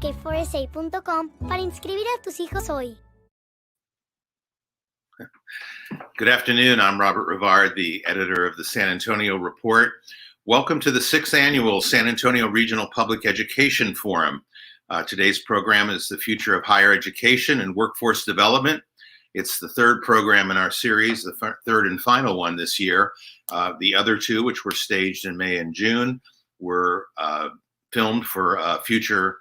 k4sa.com para inscribir a tus hijos hoy. Good afternoon. I'm Robert Rivard, the editor of the San Antonio Report. Welcome to the 6th Annual San Antonio Regional Public Education Forum. Today's program is the future of higher education and workforce development. It's the third program in our series, the third and final one this year. The other two, which were staged in May and June, were filmed for future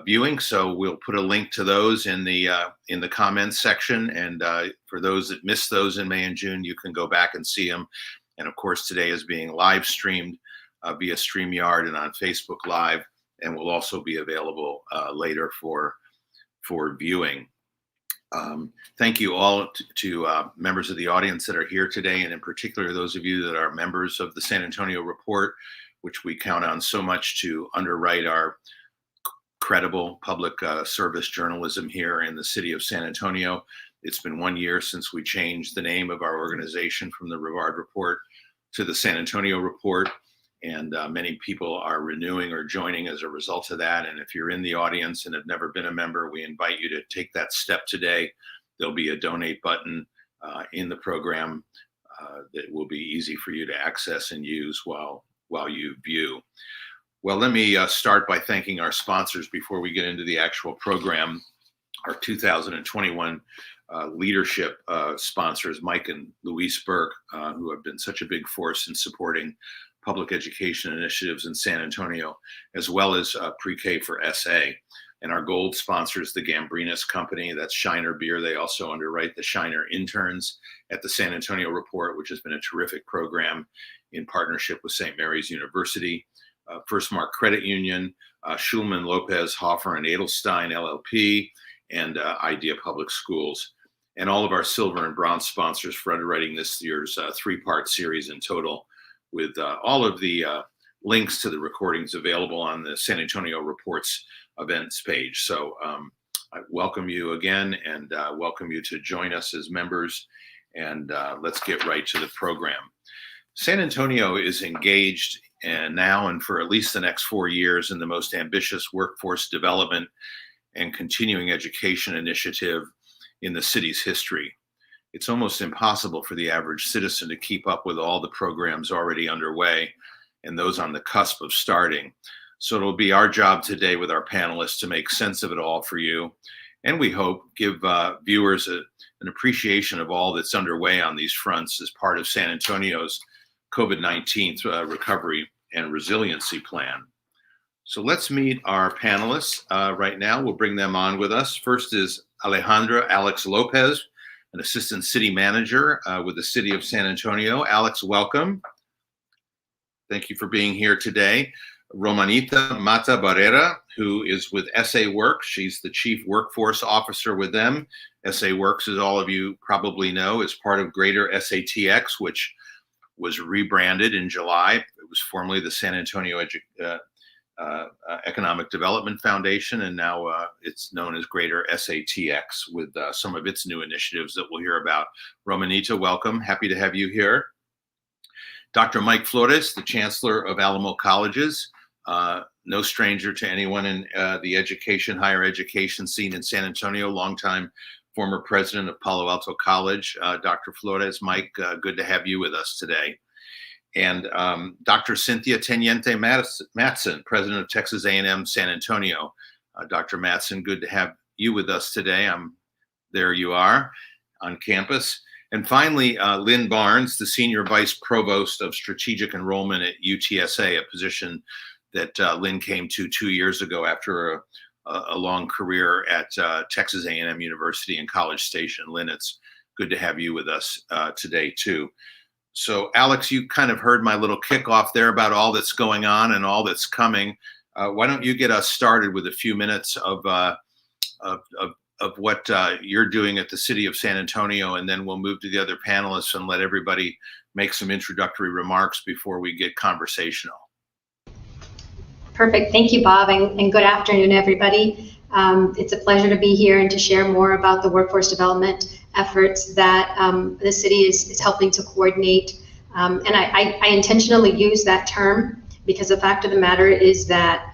viewing. So we'll put a link to those in the comments section. And for those that missed those in May and June, you can go back and see them. And of course, today is being live streamed via StreamYard and on Facebook Live, and will also be available later for viewing. Thank you all to members of the audience that are here today, and in particular those of you that are members of the San Antonio Report, which we count on so much to underwrite our credible public service journalism here in the city of San Antonio. It's been 1 year since we changed the name of our organization from the Rivard Report to the San Antonio Report, and many people are renewing or joining as a result of that. And if you're in the audience and have never been a member, we invite you to take that step today. There'll be a donate button in the program that will be easy for you to access and use while you view. Well, let me start by thanking our sponsors before we get into the actual program. Our 2021 leadership sponsors, Mike and Louise Burke, who have been such a big force in supporting public education initiatives in San Antonio, as well as pre-K for SA. And our gold sponsors, the Gambrinus Company, that's Shiner Beer. They also underwrite the Shiner interns at the San Antonio Report, which has been a terrific program in partnership with St. Mary's University. Firstmark Credit Union, Schulman, Lopez, Hoffer, and Adelstein, LLP, and Idea Public Schools. And all of our silver and bronze sponsors for underwriting this year's three-part series in total, with all of the links to the recordings available on the San Antonio Reports events page. So I welcome you again, and welcome you to join us as members, and let's get right to the program. San Antonio is engaged now and for at least the next 4 years in the most ambitious workforce development and continuing education initiative in the city's history. It's almost impossible for the average citizen to keep up with all the programs already underway and those on the cusp of starting. So it'll be our job today with our panelists to make sense of it all for you, and we hope give viewers an appreciation of all that's underway on these fronts as part of San Antonio's COVID-19 recovery and resiliency plan. So let's meet our panelists right now. We'll bring them on with us. First is Alejandra Alex Lopez, an assistant city manager with the city of San Antonio. Alex, welcome. Thank you for being here today. Romanita Matta-Barerra, who is with SA Works. She's the chief workforce officer with them. SA Works, as all of you probably know, is part of Greater SATX, which was rebranded in July. It was formerly the San Antonio Economic Development Foundation, and now it's known as Greater SATX with some of its new initiatives that we'll hear about. Romanita, welcome. Happy to have you here. Dr. Mike Flores, the Chancellor of Alamo Colleges, no stranger to anyone in the higher education scene in San Antonio, longtime former president of Palo Alto College. Dr. Flores, Mike, good to have you with us today. And Dr. Cynthia Teniente-Matson, president of Texas A&M San Antonio. Dr. Matson, good to have you with us today. There you are on campus. And finally, Lynn Barnes, the senior vice provost of strategic enrollment at UTSA, a position that Lynn came to 2 years ago after a long career at Texas A&M University in College Station. Lynn, it's good to have you with us today too. So Alex, you kind of heard my little kickoff there about all that's going on and all that's coming. Why don't you get us started with a few minutes of what you're doing at the city of San Antonio, and then we'll move to the other panelists and let everybody make some introductory remarks before we get conversational. Perfect. Thank you, Bob, and good afternoon, everybody. It's a pleasure to be here and to share more about the workforce development efforts that the city is helping to coordinate. And I intentionally use that term because the fact of the matter is that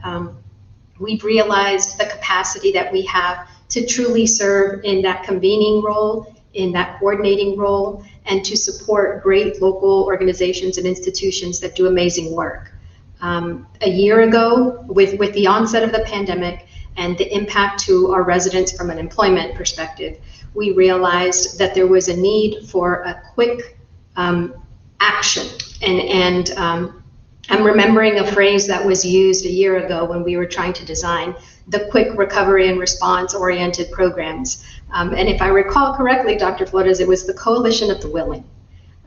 We've realized the capacity that we have to truly serve in that convening role, in that coordinating role, and to support great local organizations and institutions that do amazing work. A year ago, with the onset of the pandemic and the impact to our residents from an employment perspective, we realized that there was a need for a quick action. And I'm remembering a phrase that was used a year ago when we were trying to design the quick recovery and response oriented programs. And if I recall correctly, Dr. Flores, it was the Coalition of the Willing.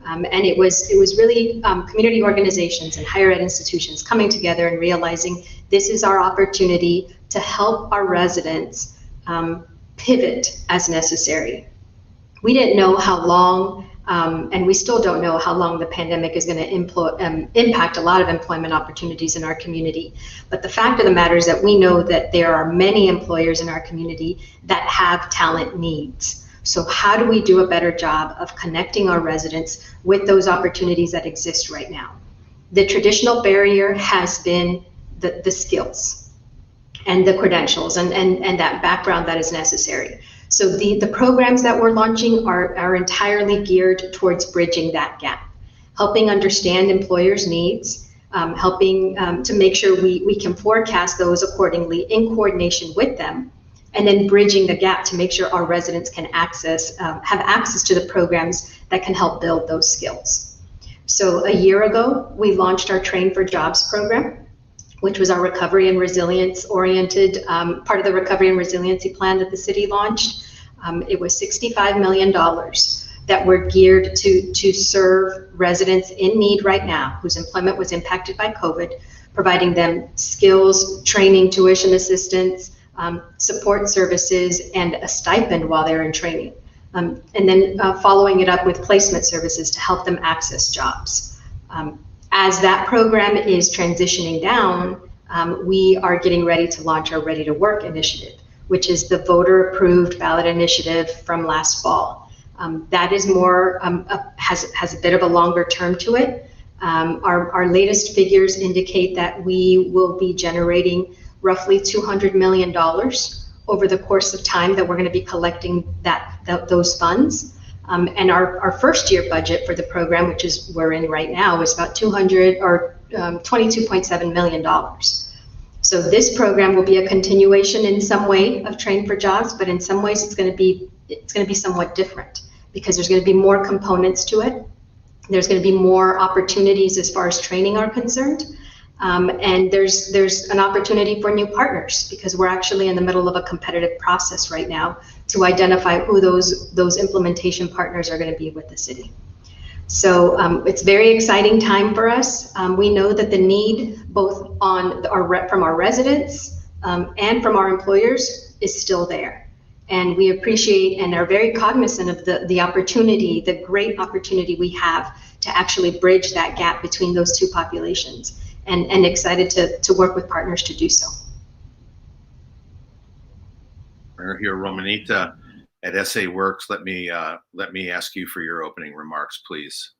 And it was really community organizations and higher ed institutions coming together and realizing this is our opportunity to help our residents pivot as necessary. We didn't know how long, and we still don't know how long the pandemic is going to impact a lot of employment opportunities in our community. But the fact of the matter is that we know that there are many employers in our community that have talent needs. So how do we do a better job of connecting our residents with those opportunities that exist right now? The traditional barrier has been the skills and the credentials and that background that is necessary. So the programs that we're launching are entirely geared towards bridging that gap, helping understand employers' needs, helping to make sure we can forecast those accordingly in coordination with them, and then bridging the gap to make sure our residents can have access to the programs that can help build those skills. So a year ago, we launched our Train for Jobs program, which was our recovery and resilience oriented, part of the recovery and resiliency plan that the city launched. It was $65 million that were geared to serve residents in need right now, whose employment was impacted by COVID, providing them skills, training, tuition assistance, support services, and a stipend while they're in training. And then following it up with placement services to help them access jobs. As that program is transitioning down, we are getting ready to launch our Ready to Work initiative, which is the voter-approved ballot initiative from last fall. That is more, has a bit of a longer term to it. Our latest figures indicate that we will be generating roughly $200 million over the course of time that we're going to be collecting those funds. And our first year budget for the program, which is we're in right now, is about $22.7 million. So this program will be a continuation in some way of Train for Jobs, but in some ways it's going to be somewhat different because there's going to be more components to it. There's going to be more opportunities as far as training are concerned. And there's an opportunity for new partners because we're actually in the middle of a competitive process right now to identify who those implementation partners are going to be with the city. So it's a very exciting time for us. We know that the need both from our residents and from our employers is still there. And we appreciate and are very cognizant of the opportunity, the great opportunity we have to actually bridge that gap between those two populations. And excited to work with partners to do so. We're here, Romanita at SA Works. Let me ask you for your opening remarks, please.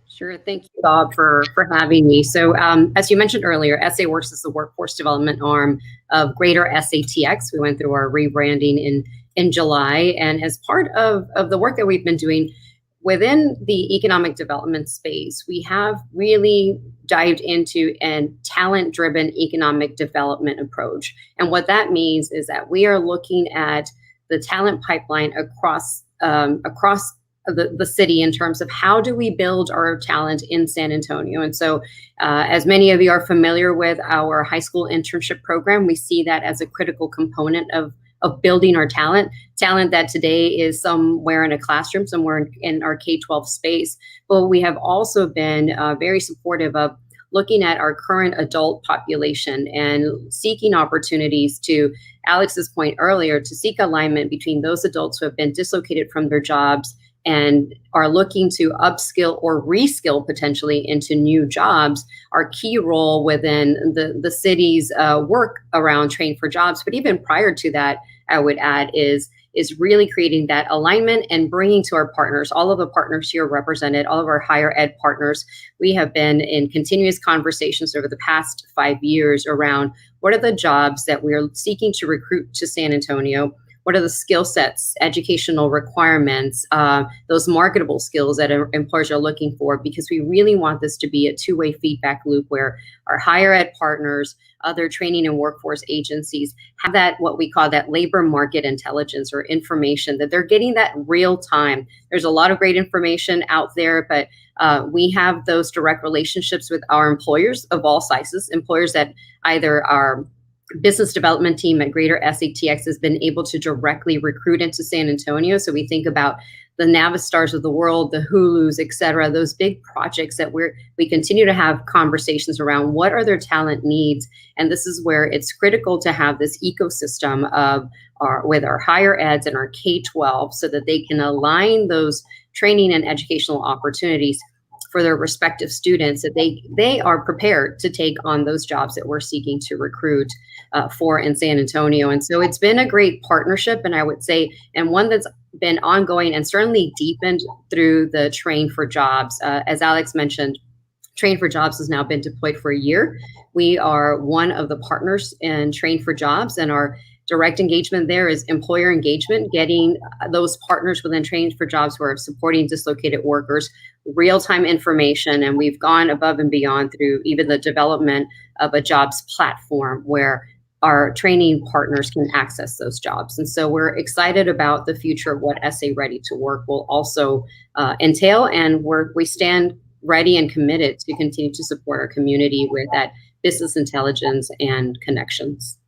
Sure. Thank you, Bob, for having me. So as you mentioned earlier, SA Works is the workforce development arm of Greater SATX. We went through our rebranding in July. And as part of the work that we've been doing within the economic development space, we have really dived into a talent-driven economic development approach. And what that means is that we are looking at the talent pipeline across the city in terms of how do we build our talent in San Antonio. And so as many of you are familiar with our high school internship program, we see that as a critical component of building our talent that today is somewhere in a classroom, somewhere in our K-12 space. But we have also been very supportive of looking at our current adult population and seeking opportunities to, Alex's point earlier, to seek alignment between those adults who have been dislocated from their jobs and are looking to upskill or reskill potentially into new jobs. Our key role within the city's work around Train for Jobs, but even prior to that, I would add, is is really creating that alignment and bringing to our partners, all of the partners here represented, all of our higher ed partners. We have been in continuous conversations over the past 5 years around what are the jobs that we're seeking to recruit to San Antonio. What are the skill sets, educational requirements, those marketable skills that employers are looking for? Because we really want this to be a two-way feedback loop where our higher ed partners, other training and workforce agencies have that, what we call that labor market intelligence or information, that they're getting that real time. There's a lot of great information out there, but we have those direct relationships with our employers of all sizes, employers that either are business development team at Greater SATX has been able to directly recruit into San Antonio. So we think about the Navistars of the world, the Hulus, et cetera, those big projects that we continue to have conversations around what are their talent needs. And this is where it's critical to have this ecosystem of with our higher eds and our K-12 so that they can align those training and educational opportunities for their respective students, that they are prepared to take on those jobs that we're seeking to recruit for in San Antonio. And so it's been a great partnership, and I would say, and one that's been ongoing and certainly deepened through the Train for Jobs. As Alex mentioned, Train for Jobs has now been deployed for a year. We are one of the partners in Train for Jobs, and our direct engagement there is employer engagement, getting those partners within Train for Jobs who are supporting dislocated workers real-time information. And we've gone above and beyond through even the development of a jobs platform where our training partners can access those jobs. And so we're excited about the future of what SA Ready to Work will also entail. And we stand ready and committed to continue to support our community with that business intelligence and connections.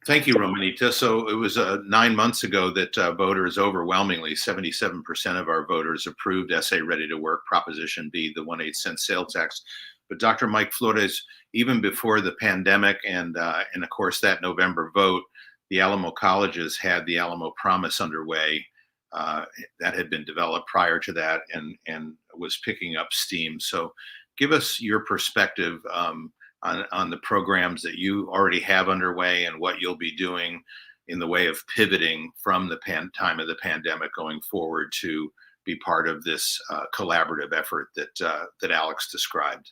Thank you, Romanita. So it was 9 months ago that voters, overwhelmingly 77% of our voters, approved SA Ready to Work Proposition B, the 1/8 cent sales tax. But Dr. Mike Flores, even before the pandemic and of course that November vote, the Alamo Colleges had the Alamo Promise underway that had been developed prior to that and was picking up steam. So give us your perspective on the programs that you already have underway and what you'll be doing in the way of pivoting from the time of the pandemic going forward to be part of this collaborative effort that Alex described.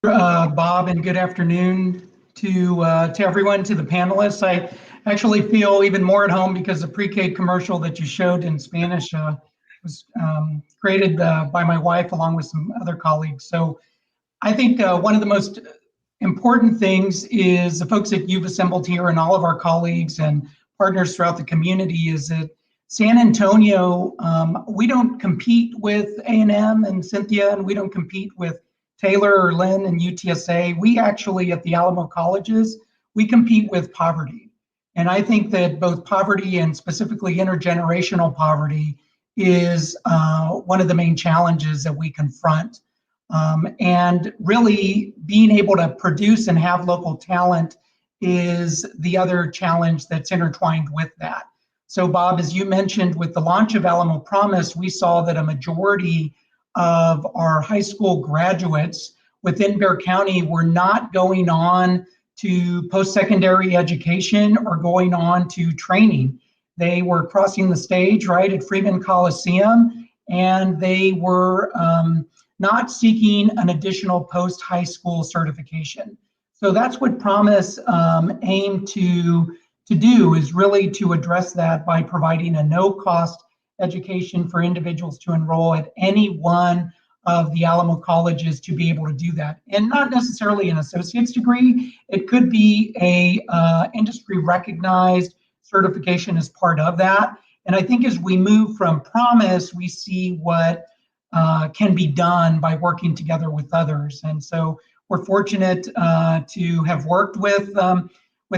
Bob, and good afternoon to everyone, to the panelists. I actually feel even more at home because the pre-K commercial that you showed in Spanish was created by my wife along with some other colleagues. So I think one of the most important things is the folks that you've assembled here and all of our colleagues and partners throughout the community is that San Antonio, we don't compete with A&M and Cynthia, and we don't compete with Taylor or Lynn and UTSA. We actually, at the Alamo Colleges, we compete with poverty. And I think that both poverty and specifically intergenerational poverty is one of the main challenges that we confront. And really being able to produce and have local talent is the other challenge that's intertwined with that. So Bob, as you mentioned, with the launch of Alamo Promise, we saw that a majority of our high school graduates within Bexar County were not going on to post-secondary education or going on to training. They were crossing the stage right at Freeman Coliseum, and they were not seeking an additional post-high school certification. So that's what Promise aimed to do, is really to address that by providing a no-cost education for individuals to enroll at any one of the Alamo colleges to be able to do that. And not necessarily an associate's degree, it could be a industry recognized certification as part of that. And I think as we move from Promise, we see what can be done by working together with others. And so we're fortunate to have worked with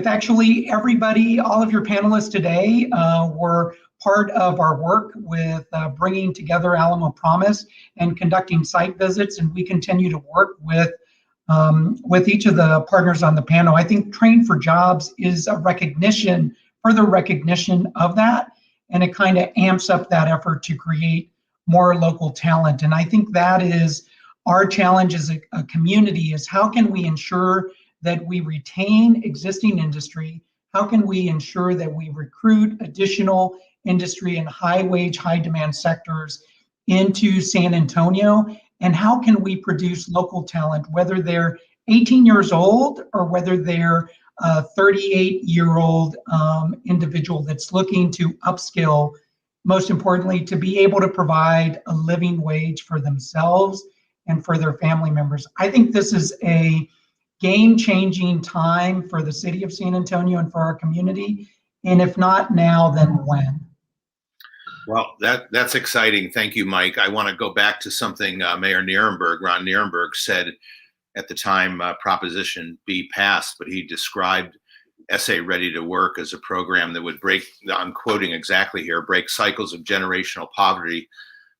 actually everybody. All of your panelists today were part of our work with bringing together Alamo Promise and conducting site visits, and we continue to work with each of the partners on the panel. I think Train for Jobs is a further recognition of that, and it kind of amps up that effort to create more local talent. And I think that is our challenge as a community, is how can we ensure that we retain existing industry? how can we ensure that we recruit additional industry and high wage, high demand sectors into San Antonio? And how can we produce local talent, whether they're 18 years old or whether they're a 38-year-old individual that's looking to upskill, most importantly, to be able to provide a living wage for themselves and for their family members. I think this is a game-changing time for the city of San Antonio and for our community. And if not now, then when? Well, that's exciting. Thank you, Mike. I want to go back to something Mayor Nierenberg, Ron Nierenberg, said at the time Proposition B passed, but he described SA Ready to Work as a program that would break, I'm quoting exactly here, break cycles of generational poverty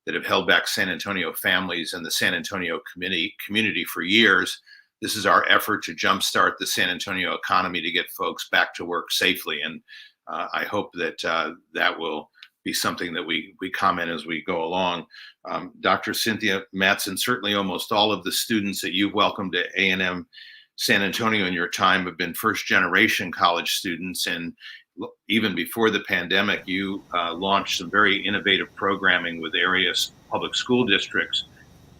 that have held back San Antonio families and the San Antonio community for years. This is our effort to jumpstart the San Antonio economy to get folks back to work safely. And I hope that that will be something that we comment as we go along. Dr. Cynthia-Matson, certainly almost all of the students that you've welcomed to A&M San Antonio in your time have been first generation college students. And even before the pandemic, you launched some very innovative programming with area public school districts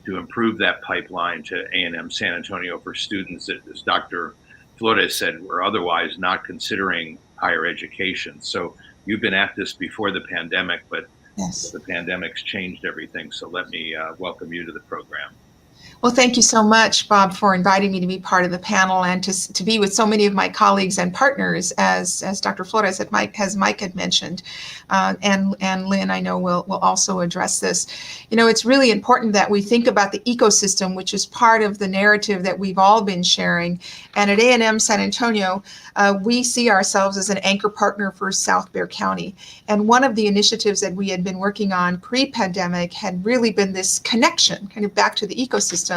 to improve that pipeline to A&M San Antonio for students that, as Dr. Flores said, were otherwise not considering higher education. So you've been at this before the pandemic, but yes, the pandemic's changed everything. So let me welcome you to the program. Well, thank you so much, Bob, for inviting me to be part of the panel and to be with so many of my colleagues and partners, as Dr. Flores and Mike had mentioned, and Lynn, I know will also address this. You know, it's really important that we think about the ecosystem, which is part of the narrative that we've all been sharing. And at A&M San Antonio, we see ourselves as an anchor partner for South Bexar County. And one of the initiatives that we had been working on pre-pandemic had really been this connection, kind of back to the ecosystem,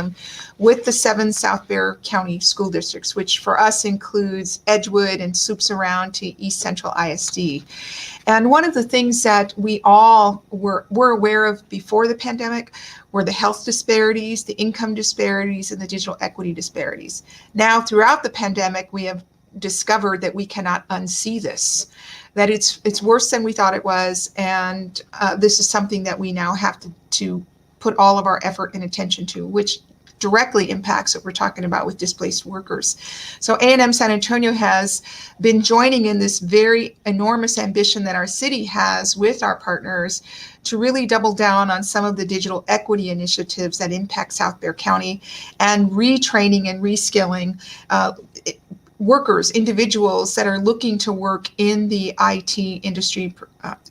with the 7 South Bexar County school districts, which for us includes Edgewood and swoops around to East Central ISD. And one of the things that we all were aware of before the pandemic were the health disparities, the income disparities, and the digital equity disparities. Now, throughout the pandemic, we have discovered that we cannot unsee this, that it's worse than we thought it was, and this is something that we now have to put all of our effort and attention to, which directly impacts what we're talking about with displaced workers. So A&M San Antonio has been joining in this very enormous ambition that our city has with our partners to really double down on some of the digital equity initiatives that impact South Bexar County and retraining and reskilling workers, individuals that are looking to work in the IT industry.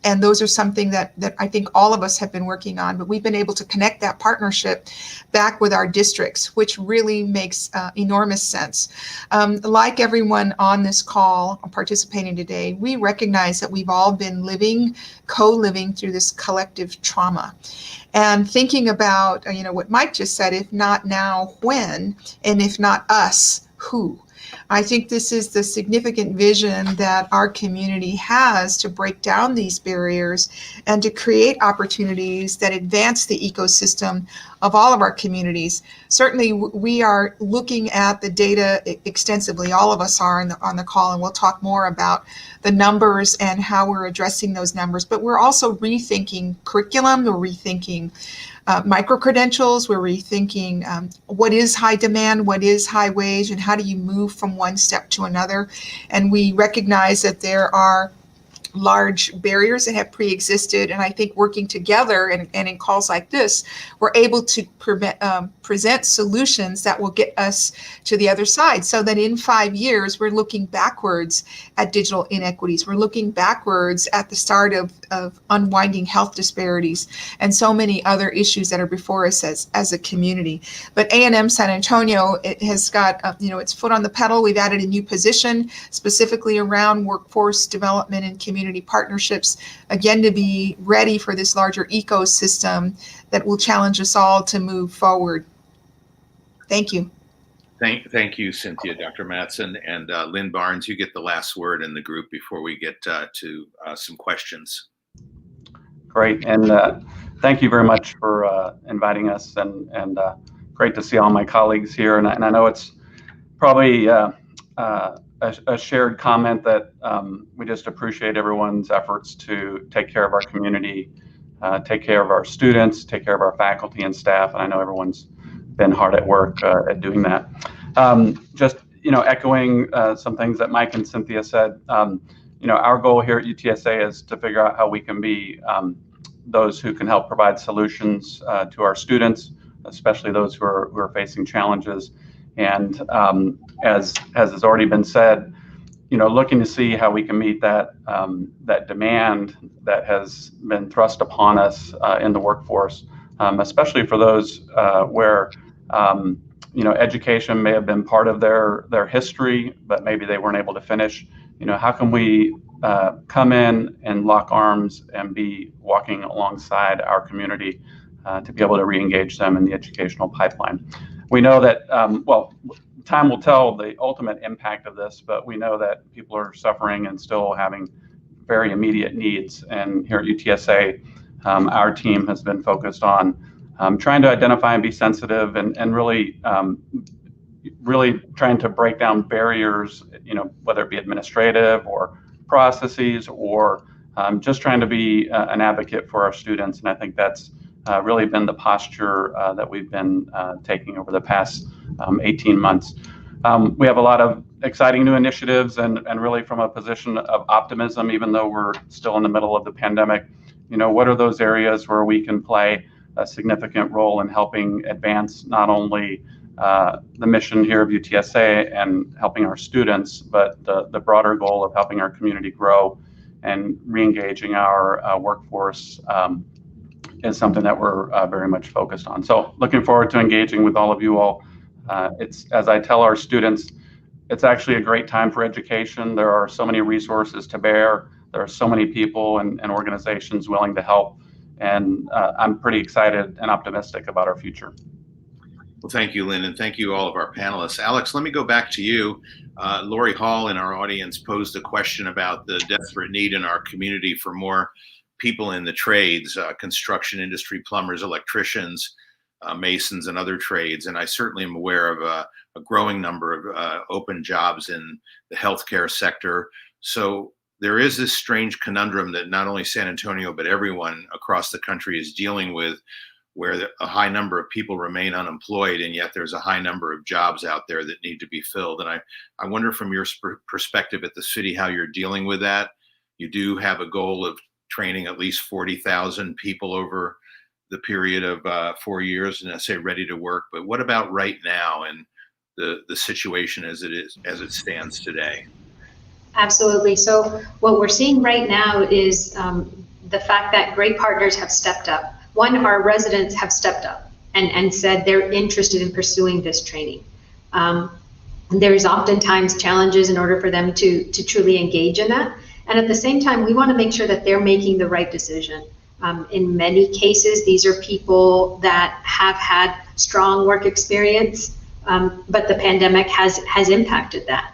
And those are something that I think all of us have been working on, but we've been able to connect that partnership back with our districts, which really makes enormous sense. Like everyone on this call participating today, we recognize that we've all been co-living through this collective trauma. And thinking about, what Mike just said, if not now, when, and if not us, who? I think this is the significant vision that our community has to break down these barriers and to create opportunities that advance the ecosystem of all of our communities. Certainly, we are looking at the data extensively. All of us are on the call, and we'll talk more about the numbers and how we're addressing those numbers. But we're also rethinking curriculum. We're rethinking micro-credentials. We're rethinking what is high demand, what is high wage, and how do you move from one step to another. And we recognize that there are large barriers that have pre-existed, and I think working together and in calls like this, we're able to present solutions that will get us to the other side, so that in 5 years we're looking backwards at digital inequities, we're looking backwards at the start of unwinding health disparities and so many other issues that are before us as a community. But A&M San Antonio, it has got its foot on the pedal. We've added a new position specifically around workforce development and community partnerships, again, to be ready for this larger ecosystem that will challenge us all to move forward. Thank you. Thank you, Cynthia, Dr. Matson, and Lynn Barnes, you get the last word in the group before we get to some questions. Great, and thank you very much for inviting us, and great to see all my colleagues here. And I know it's probably a a shared comment that we just appreciate everyone's efforts to take care of our community, take care of our students, take care of our faculty and staff. And I know everyone's been hard at work at doing that. Just, echoing some things that Mike and Cynthia said, our goal here at UTSA is to figure out how we can be those who can help provide solutions to our students, especially those who are facing challenges. And as has already been said, looking to see how we can meet that demand that has been thrust upon us in the workforce, especially for those where education may have been part of their history, but maybe they weren't able to finish. How can we come in and lock arms and be walking alongside our community to be able to re-engage them in the educational pipeline? We know that, time will tell the ultimate impact of this, but we know that people are suffering and still having very immediate needs. And here at UTSA, our team has been focused on trying to identify and be sensitive and really trying to break down barriers, whether it be administrative or processes or just trying to be an advocate for our students. And I think that's really been the posture that we've been taking over the past 18 months. We have a lot of exciting new initiatives and really from a position of optimism, even though we're still in the middle of the pandemic. What are those areas where we can play a significant role in helping advance not only the mission here of UTSA and helping our students, but the broader goal of helping our community grow and re-engaging our workforce is something that we're very much focused on. So looking forward to engaging with all of you all. It's, as I tell our students, it's actually a great time for education. There are so many resources to bear. There are so many people and organizations willing to help. And I'm pretty excited and optimistic about our future. Well, thank you, Lynn, and thank you all of our panelists. Alex, let me go back to you. Lori Hall in our audience posed a question about the desperate need in our community for more people in the trades, construction industry, plumbers, electricians, masons, and other trades. And I certainly am aware of a growing number of open jobs in the healthcare sector. So there is this strange conundrum that not only San Antonio, but everyone across the country is dealing with, where a high number of people remain unemployed, and yet there's a high number of jobs out there that need to be filled. And I wonder from your perspective at the city, how you're dealing with that. You do have a goal of training at least 40,000 people over the period of 4 years, and I say ready to work. But what about right now and the situation as it stands today? Absolutely. So what we're seeing right now is the fact that great partners have stepped up. One, our residents have stepped up and said they're interested in pursuing this training. There's oftentimes challenges in order for them to truly engage in that. And at the same time, we want to make sure that they're making the right decision. In many cases, these are people that have had strong work experience, but the pandemic has impacted that.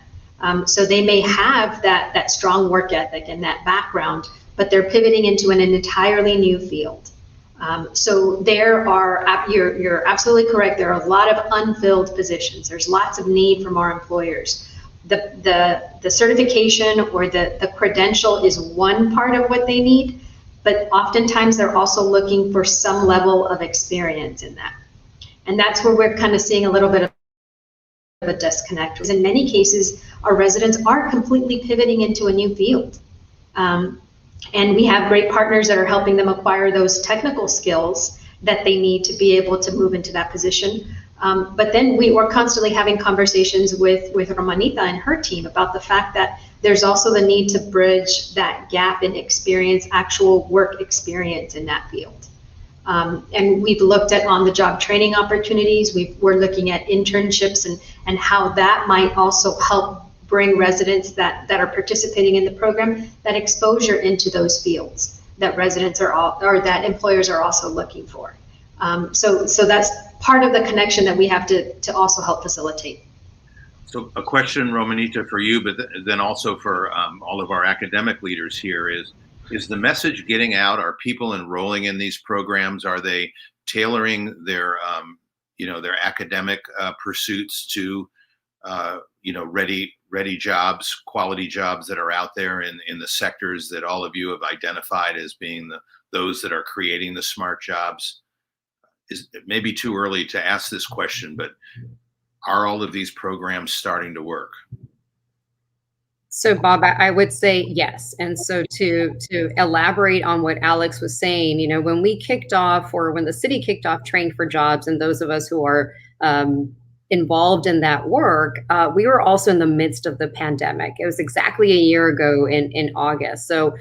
So they may have that strong work ethic and that background, but they're pivoting into an entirely new field. So there are, you're absolutely correct, there are a lot of unfilled positions. There's lots of need from our employers. The certification or the credential is one part of what they need, but oftentimes they're also looking for some level of experience in that. And that's where we're kind of seeing a little bit of a disconnect. Because in many cases, our residents are completely pivoting into a new field. And we have great partners that are helping them acquire those technical skills that they need to be able to move into that position. But then we're constantly having conversations with Romanita and her team about the fact that there's also the need to bridge that gap in experience, actual work experience in that field. And we've looked at on-the-job training opportunities. We're looking at internships and how that might also help bring residents that are participating in the program that exposure into those fields that residents or that employers are also looking for. So that's part of the connection that we have to also help facilitate. So a question, Romanita, for you, but then also for all of our academic leaders here is the message getting out? Are people enrolling in these programs? Are they tailoring their academic pursuits to ready ready jobs, quality jobs that are out there in the sectors that all of you have identified as being those that are creating the smart jobs? It may be too early to ask this question, but are all of these programs starting to work? So Bob, I would say yes. And so to elaborate on what Alex was saying, you know, when we kicked off, or when the city kicked off Train for Jobs, and those of us who are involved in that work, we were also in the midst of the pandemic. It was exactly a year ago in August. So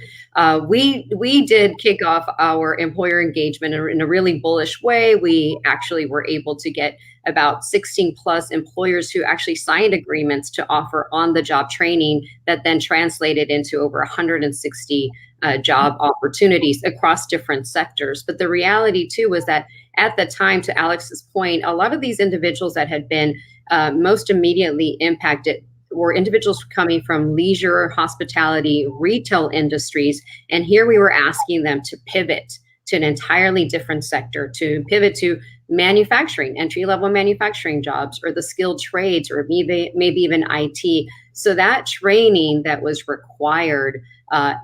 we did kick off our employer engagement in a really bullish way. We actually were able to get about 16 plus employers who actually signed agreements to offer on-the-job training that then translated into over 160 job opportunities across different sectors. But the reality too was that at the time, to Alex's point, a lot of these individuals that had been most immediately impacted were individuals coming from leisure, hospitality, retail industries. And here we were asking them to pivot to an entirely different sector, to pivot to manufacturing, entry-level manufacturing jobs, or the skilled trades, or maybe even IT. So that training that was required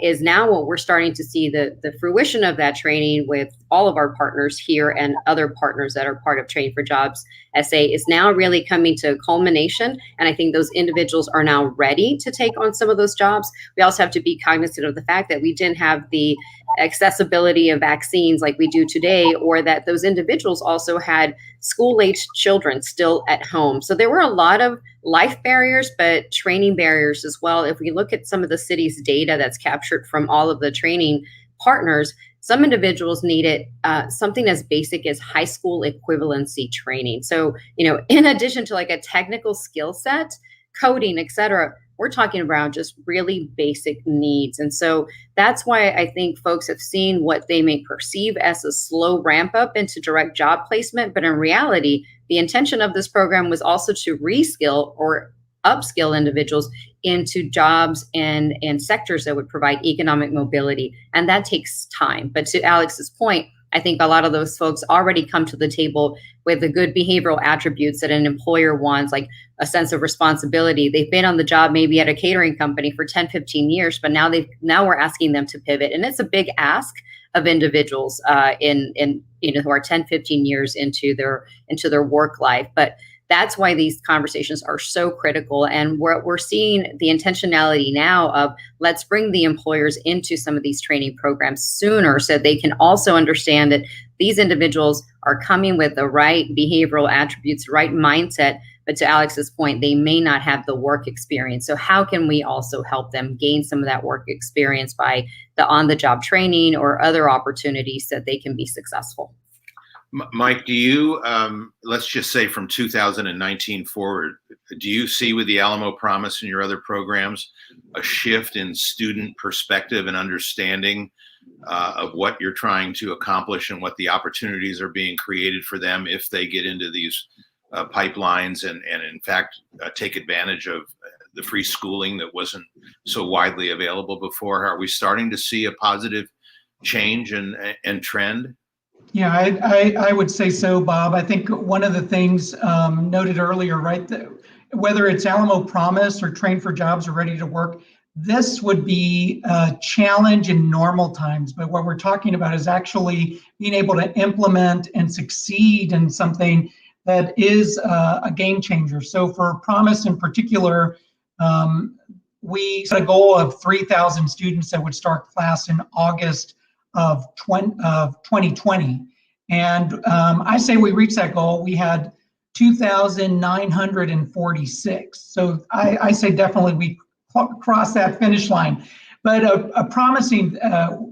is now what we're starting to see the fruition of that training with all of our partners here and other partners that are part of Train for Jobs SA is now really coming to a culmination. And I think those individuals are now ready to take on some of those jobs. We also have to be cognizant of the fact that we didn't have the accessibility of vaccines like we do today, or that those individuals also had school-aged children still at home. So there were a lot of life barriers, but training barriers as well. If we look at some of the city's data that's captured from all of the training partners, some individuals needed something as basic as high school equivalency training. So, you know, in addition to like a technical skill set, coding, et cetera, we're talking about just really basic needs. And so that's why I think folks have seen what they may perceive as a slow ramp up into direct job placement. But in reality, the intention of this program was also to reskill or upskill individuals into jobs and sectors that would provide economic mobility. And that takes time. But to Alex's point, I think a lot of those folks already come to the table with the good behavioral attributes that an employer wants, like a sense of responsibility. They've been on the job maybe at a catering company for 10, 15 years, but now we're asking them to pivot. And it's a big ask of individuals who are 10, 15 years into their work life. But that's why these conversations are so critical. And we're seeing the intentionality now of let's bring the employers into some of these training programs sooner so they can also understand that these individuals are coming with the right behavioral attributes, right mindset. But to Alex's point, they may not have the work experience. So how can we also help them gain some of that work experience by the on-the-job training or other opportunities so that they can be successful? Mike, do you, let's just say from 2019 forward, do you see with the Alamo Promise and your other programs a shift in student perspective and understanding of what you're trying to accomplish and what the opportunities are being created for them if they get into these pipelines and in fact take advantage of the free schooling that wasn't so widely available before? Are we starting to see a positive change and trend? Yeah, I would say so, Bob. I think one of the things noted earlier, right, that whether it's Alamo Promise or Train for Jobs or Ready to Work, this would be a challenge in normal times. But what we're talking about is actually being able to implement and succeed in something that is a game changer. So for Promise in particular, we set a goal of 3,000 students that would start class in August of 2020. And I say we reached that goal. We had 2,946. So I say definitely we crossed that finish line. But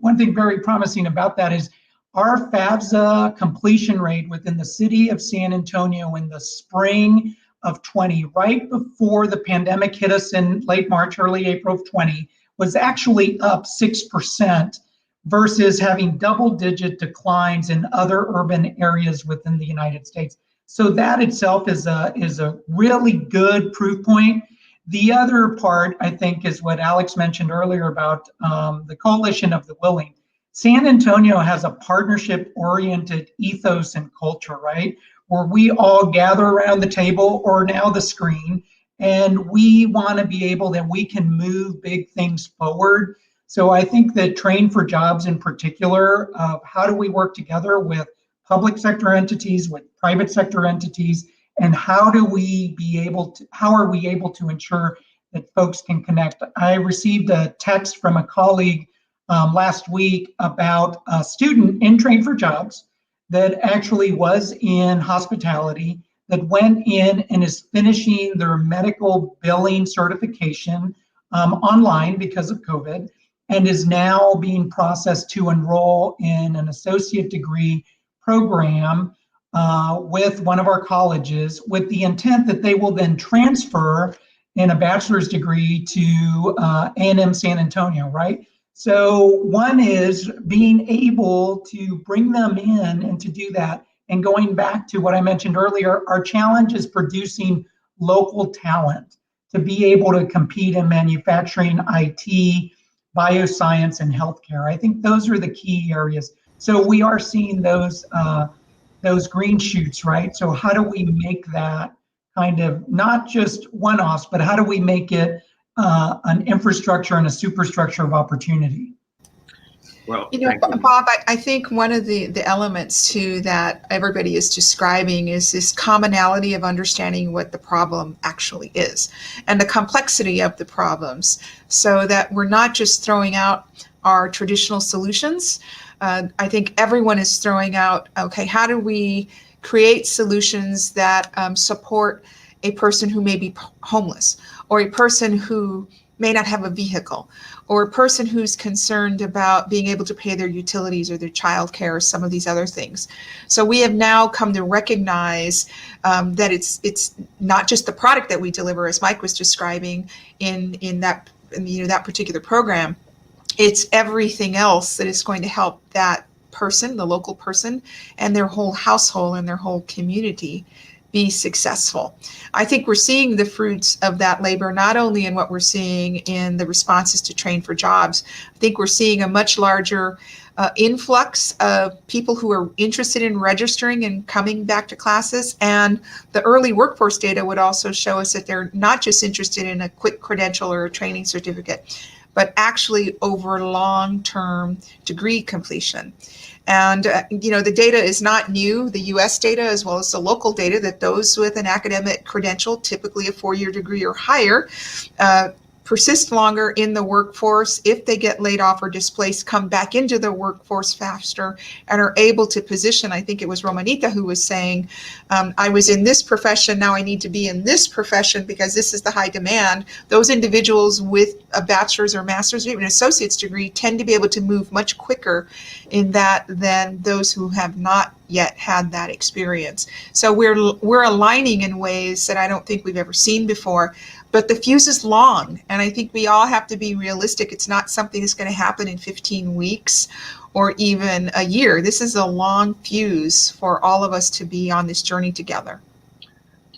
one thing very promising about that is our FAFSA completion rate within the city of San Antonio in the spring of 20, right before the pandemic hit us in late March, early April of 20, was actually up 6%. Versus having double-digit declines in other urban areas within the United States. So that itself is a really good proof point. The other part, I think, is what Alex mentioned earlier about the Coalition of the Willing. San Antonio has a partnership-oriented ethos and culture, right? Where we all gather around the table or now the screen And we want to be able that we can move big things forward. So I think that Train for Jobs in particular, how do we work together with public sector entities, with private sector entities, and how are we able to ensure that folks can connect? I received a text from a colleague last week about a student in Train for Jobs that actually was in hospitality, that went in and is finishing their medical billing certification online because of COVID, and is now being processed to enroll in an associate degree program with one of our colleges, with the intent that they will then transfer in a bachelor's degree to A&M San Antonio, right? So one is being able to bring them in and to do that. And going back to what I mentioned earlier, our challenge is producing local talent to be able to compete in manufacturing, IT, bioscience, and healthcare. I think those are the key areas. So we are seeing those green shoots, right? So how do we make that kind of not just one-offs, but how do we make it an infrastructure and a superstructure of opportunity? Well, Bob, I think one of the elements too that everybody is describing is this commonality of understanding what the problem actually is and the complexity of the problems, so that we're not just throwing out our traditional solutions. I think everyone is throwing out, okay, how do we create solutions that support a person who may be homeless, or a person who may not have a vehicle, or a person who's concerned about being able to pay their utilities or their childcare or some of these other things. So we have now come to recognize that it's not just the product that we deliver, as Mike was describing in that particular program. It's everything else that is going to help that person, the local person, and their whole household and their whole community be successful. I think we're seeing the fruits of that labor, not only in what we're seeing in the responses to Train for Jobs. I think we're seeing a much larger influx of people who are interested in registering and coming back to classes. And the early workforce data would also show us that they're not just interested in a quick credential or a training certificate, but actually over long-term degree completion. And, the data is not new, the US data as well as the local data, that those with an academic credential, typically a 4-year degree or higher, persist longer in the workforce. If they get laid off or displaced, come back into the workforce faster and are able to position. I think it was Romanita who was saying, I was in this profession, now I need to be in this profession because this is the high demand. Those individuals with a bachelor's or master's or even associate's degree tend to be able to move much quicker in that than those who have not yet had that experience. So we're aligning in ways that I don't think we've ever seen before. But the fuse is long, and I think we all have to be realistic. It's not something that's going to happen in 15 weeks or even a year. This is a long fuse for all of us to be on this journey together.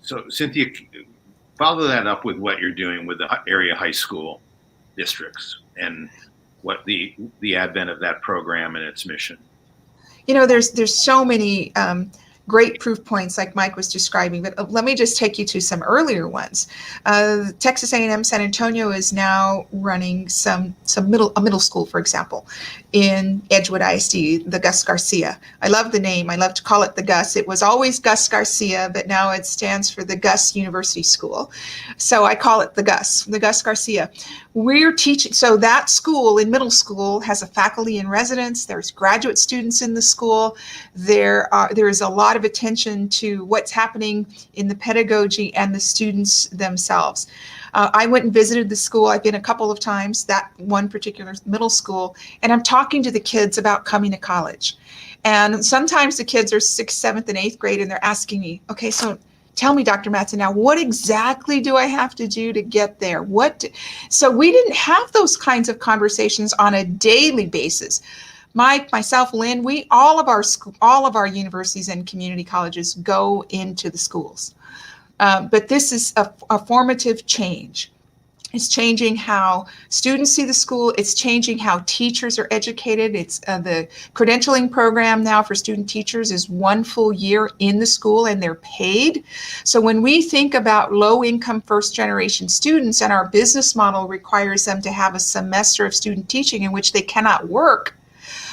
So, Cynthia, follow that up with what you're doing with the area high school districts and what the advent of that program and its mission. There's so many great proof points like Mike was describing, but let me just take you to some earlier ones. Texas A&M San Antonio is now running a middle school, for example, in Edgewood ISD, the Gus Garcia. I love the name. I love to call it the Gus. It was always Gus Garcia, but now it stands for the Gus University School. So I call it the Gus Garcia. We're teaching, so that school in middle school has a faculty in residence. There's graduate students in the school. There is a lot of attention to what's happening in the pedagogy and the students themselves. I went and visited the school. I've been a couple of times, that one particular middle school, and I'm talking to the kids about coming to college. And sometimes the kids are 6th, 7th, and 8th grade, and they're asking me, okay, so tell me, Dr. Matson, now what exactly do I have to do to get there? So we didn't have those kinds of conversations on a daily basis. Mike, myself, Lynn, all of our universities and community colleges go into the schools. But this is a formative change. It's changing how students see the school. It's changing how teachers are educated. It's the credentialing program now for student teachers is 1 full year in the school, and they're paid. So when we think about low-income first-generation students, and our business model requires them to have a semester of student teaching in which they cannot work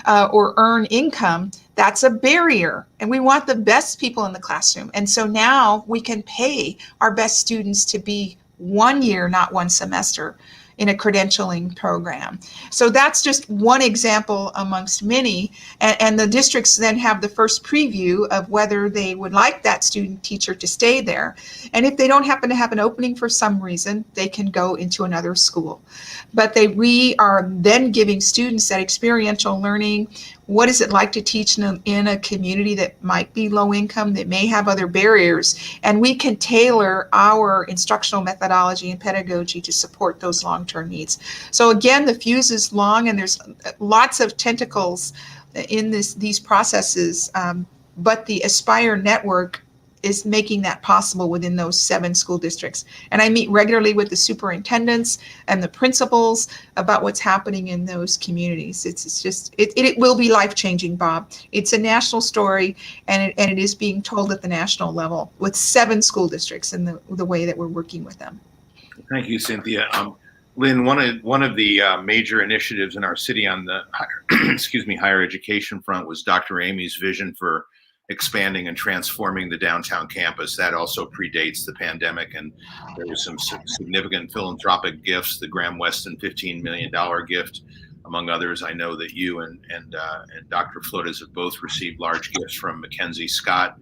or earn income, that's a barrier. And we want the best people in the classroom. And so now we can pay our best students to be 1 year, not 1 semester, in a credentialing program. So that's just one example amongst many. And the districts then have the first preview of whether they would like that student teacher to stay there. And if they don't happen to have an opening for some reason, they can go into another school. But we are then giving students that experiential learning. What is it like to teach in a community that might be low income, that may have other barriers? And we can tailor our instructional methodology and pedagogy to support those long-term needs. So again, the fuse is long, and there's lots of tentacles in these processes, but the Aspire network is making that possible within those 7 school districts. And I meet regularly with the superintendents and the principals about what's happening in those communities. It will be life-changing, Bob. It's a national story, and it is being told at the national level with 7 school districts in the way that we're working with them. Thank you, Cynthia. Lynn, one of the major initiatives in our city on the higher education front was Dr. Amy's vision for expanding and transforming the downtown campus. That also predates the pandemic, and there was some significant philanthropic gifts, the Graham Weston $15 million gift, among others. I know that you and Dr. Flores have both received large gifts from Mackenzie Scott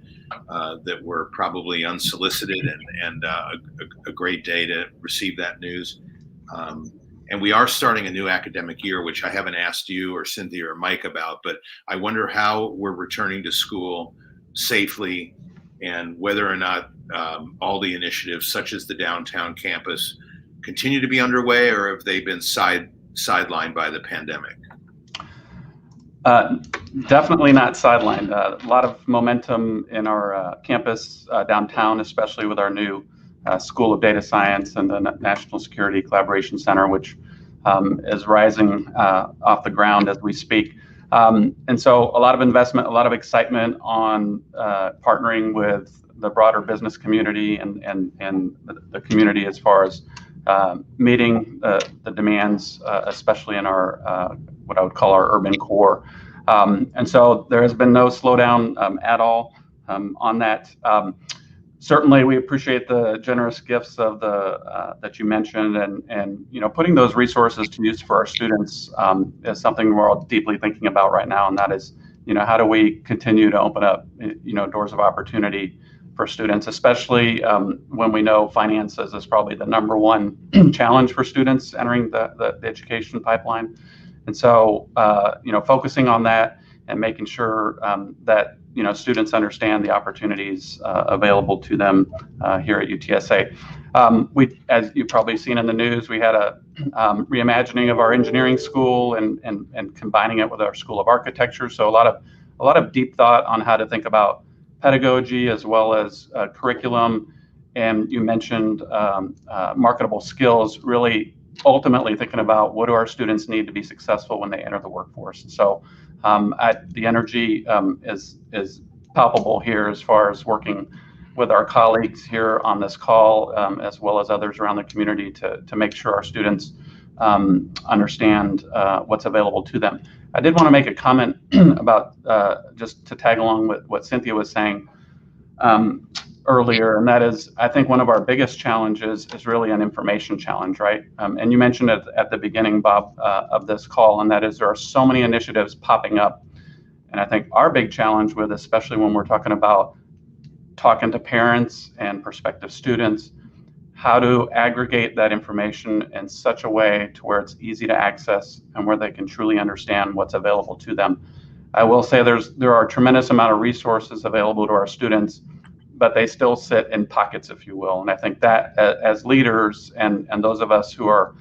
that were probably unsolicited, and a great day to receive that news. And we are starting a new academic year, which I haven't asked you or Cynthia or Mike about, but I wonder how we're returning to school safely, and whether or not all the initiatives such as the downtown campus continue to be underway, or have they been sidelined by the pandemic? Definitely not sidelined. A lot of momentum in our campus downtown, especially with our new School of Data Science and the National Security Collaboration Center, which is rising off the ground as we speak. And so a lot of investment, a lot of excitement on partnering with the broader business community and the community as far as meeting the demands, especially in our what I would call our urban core. And so there has been no slowdown at all on that. Certainly, we appreciate the generous gifts of that you mentioned, and putting those resources to use for our students is something we're all deeply thinking about right now, and that is, how do we continue to open up, doors of opportunity for students, especially when we know finances is probably the #1 challenge for students entering the education pipeline, and so focusing on that and making sure that students understand the opportunities available to them here at UTSA. As you've probably seen in the news, we had a reimagining of our engineering school and combining it with our School of Architecture. So a lot of deep thought on how to think about pedagogy as well as curriculum. And you mentioned marketable skills, really ultimately thinking about what do our students need to be successful when they enter the workforce. So the energy is palpable here as far as working with our colleagues here on this call, as well as others around the community to make sure our students understand what's available to them. I did want to make a comment about, just to tag along with what Cynthia was saying earlier, and that is, I think one of our biggest challenges is really an information challenge, right? And you mentioned it at the beginning, Bob, of this call, and that is there are so many initiatives popping up. And I think our big challenge with, especially when we're talking to parents and prospective students, how to aggregate that information in such a way to where it's easy to access and where they can truly understand what's available to them. I will say there are a tremendous amount of resources available to our students, but they still sit in pockets, if you will. And I think that as leaders and those of us who are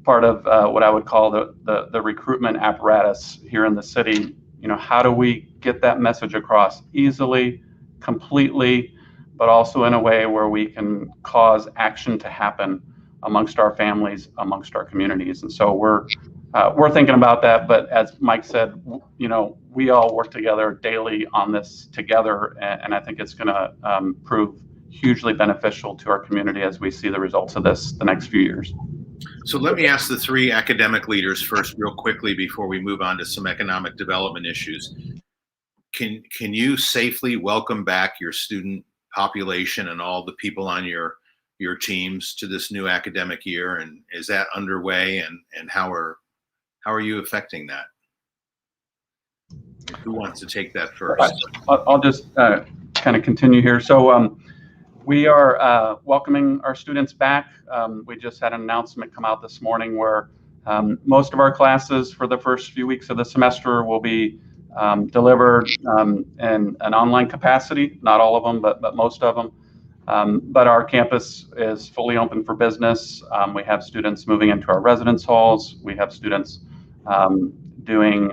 part of what I would call the recruitment apparatus here in the city, how do we get that message across easily, completely, but also in a way where we can cause action to happen amongst our families, amongst our communities. And so we're thinking about that. But as Mike said, we all work together daily on this together, and I think it's going to prove hugely beneficial to our community as we see the results of this the next few years. So let me ask the three academic leaders first real quickly before we move on to some economic development issues. Can you safely welcome back your student population and all the people on your teams to this new academic year? And is that underway, and how are you affecting that? Who wants to take that first? I'll just kind of continue here. So we are welcoming our students back. We just had an announcement come out this morning where most of our classes for the first few weeks of the semester will be delivered in an online capacity. Not all of them, but most of them. But our campus is fully open for business. We have students moving into our residence halls. We have students doing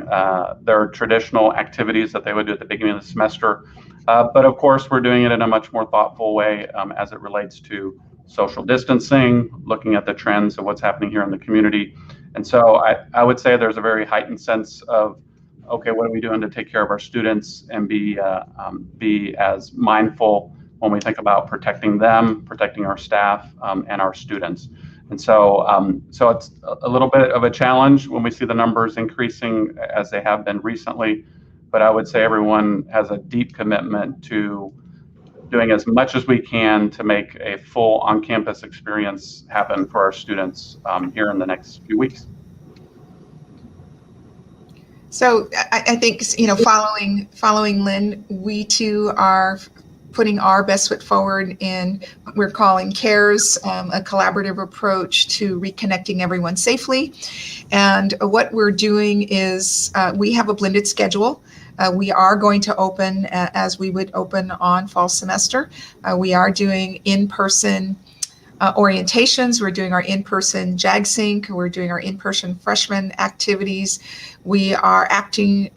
their traditional activities that they would do at the beginning of the semester. But of course, we're doing it in a much more thoughtful way as it relates to social distancing, looking at the trends of what's happening here in the community. And so I would say there's a very heightened sense of, okay, what are we doing to take care of our students and be as mindful when we think about protecting them, protecting our staff, and our students. And so it's a little bit of a challenge when we see the numbers increasing as they have been recently. But I would say everyone has a deep commitment to doing as much as we can to make a full on-campus experience happen for our students here in the next few weeks. So I think, following Lynn, we too are putting our best foot forward in what we're calling CARES, a collaborative approach to reconnecting everyone safely. And what we're doing is we have a blended schedule. We are going to open as we would open on fall semester. We are doing in-person orientations. We're doing our in-person JAG Sync. We're doing our in-person freshman activities. We are acting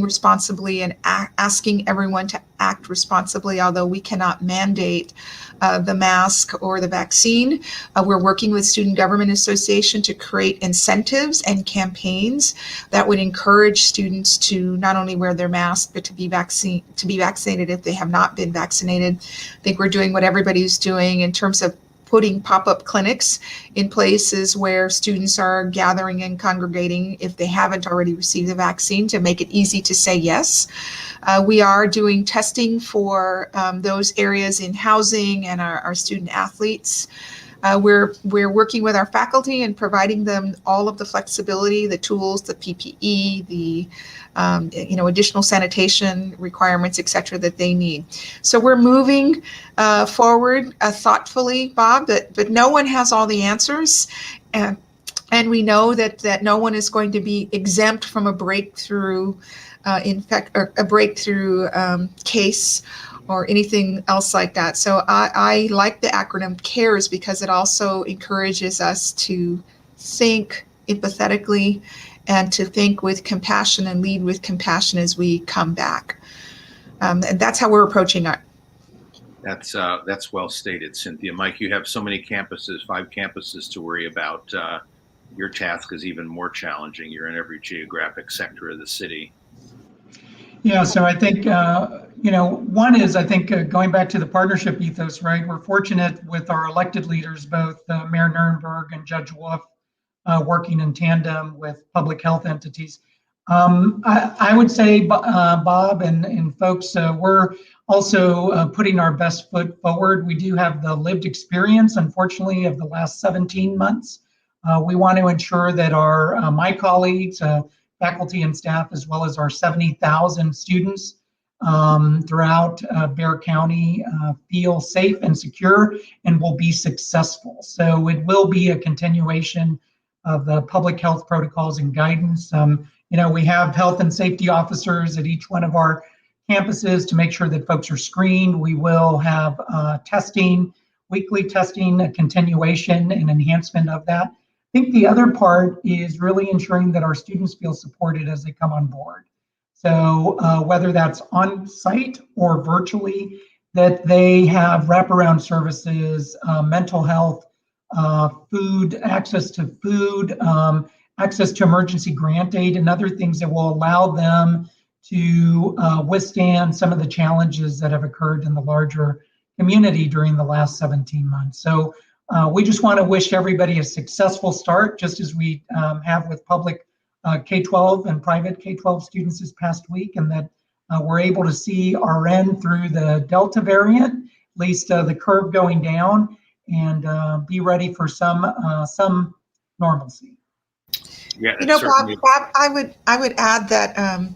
responsibly and asking everyone to act responsibly, although we cannot mandate the mask or the vaccine. We're working with Student Government Association to create incentives and campaigns that would encourage students to not only wear their mask, but to be vaccinated if they have not been vaccinated. I think we're doing what everybody's doing in terms of putting pop-up clinics in places where students are gathering and congregating if they haven't already received the vaccine, to make it easy to say yes. We are doing testing for those areas in housing and our student athletes. We're working with our faculty and providing them all of the flexibility, the tools, the PPE, the additional sanitation requirements, et cetera, that they need. So we're moving forward thoughtfully, Bob, but no one has all the answers. And we know that no one is going to be exempt from a breakthrough case or anything else like that. So I like the acronym CARES because it also encourages us to think empathetically and to think with compassion and lead with compassion as we come back. And that's how we're approaching it. That's well stated, Cynthia. Mike, you have so many campuses, 5 campuses to worry about. Your task is even more challenging. You're in every geographic sector of the city. Yeah, so I think, one is, I think, going back to the partnership ethos, right? We're fortunate with our elected leaders, both Mayor Nirenberg and Judge Wolf, working in tandem with public health entities. I would say, Bob and folks, we're also putting our best foot forward. We do have the lived experience, unfortunately, of the last 17 months. We want to ensure that my colleagues, faculty and staff, as well as our 70,000 students throughout Bexar County feel safe and secure and will be successful. So it will be a continuation of the public health protocols and guidance. We have health and safety officers at each one of our campuses to make sure that folks are screened. We will have testing, weekly testing, a continuation and enhancement of that. I think the other part is really ensuring that our students feel supported as they come on board. So whether that's on site or virtually, that they have wraparound services, mental health food, access to food, access to emergency grant aid, and other things that will allow them to withstand some of the challenges that have occurred in the larger community during the last 17 months. So we just want to wish everybody a successful start, just as we have with public K-12 and private K-12 students this past week, and that we're able to see RN through the Delta variant, at least the curve going down, and be ready for some normalcy. Yeah, You know, certainly. Bob, I would add that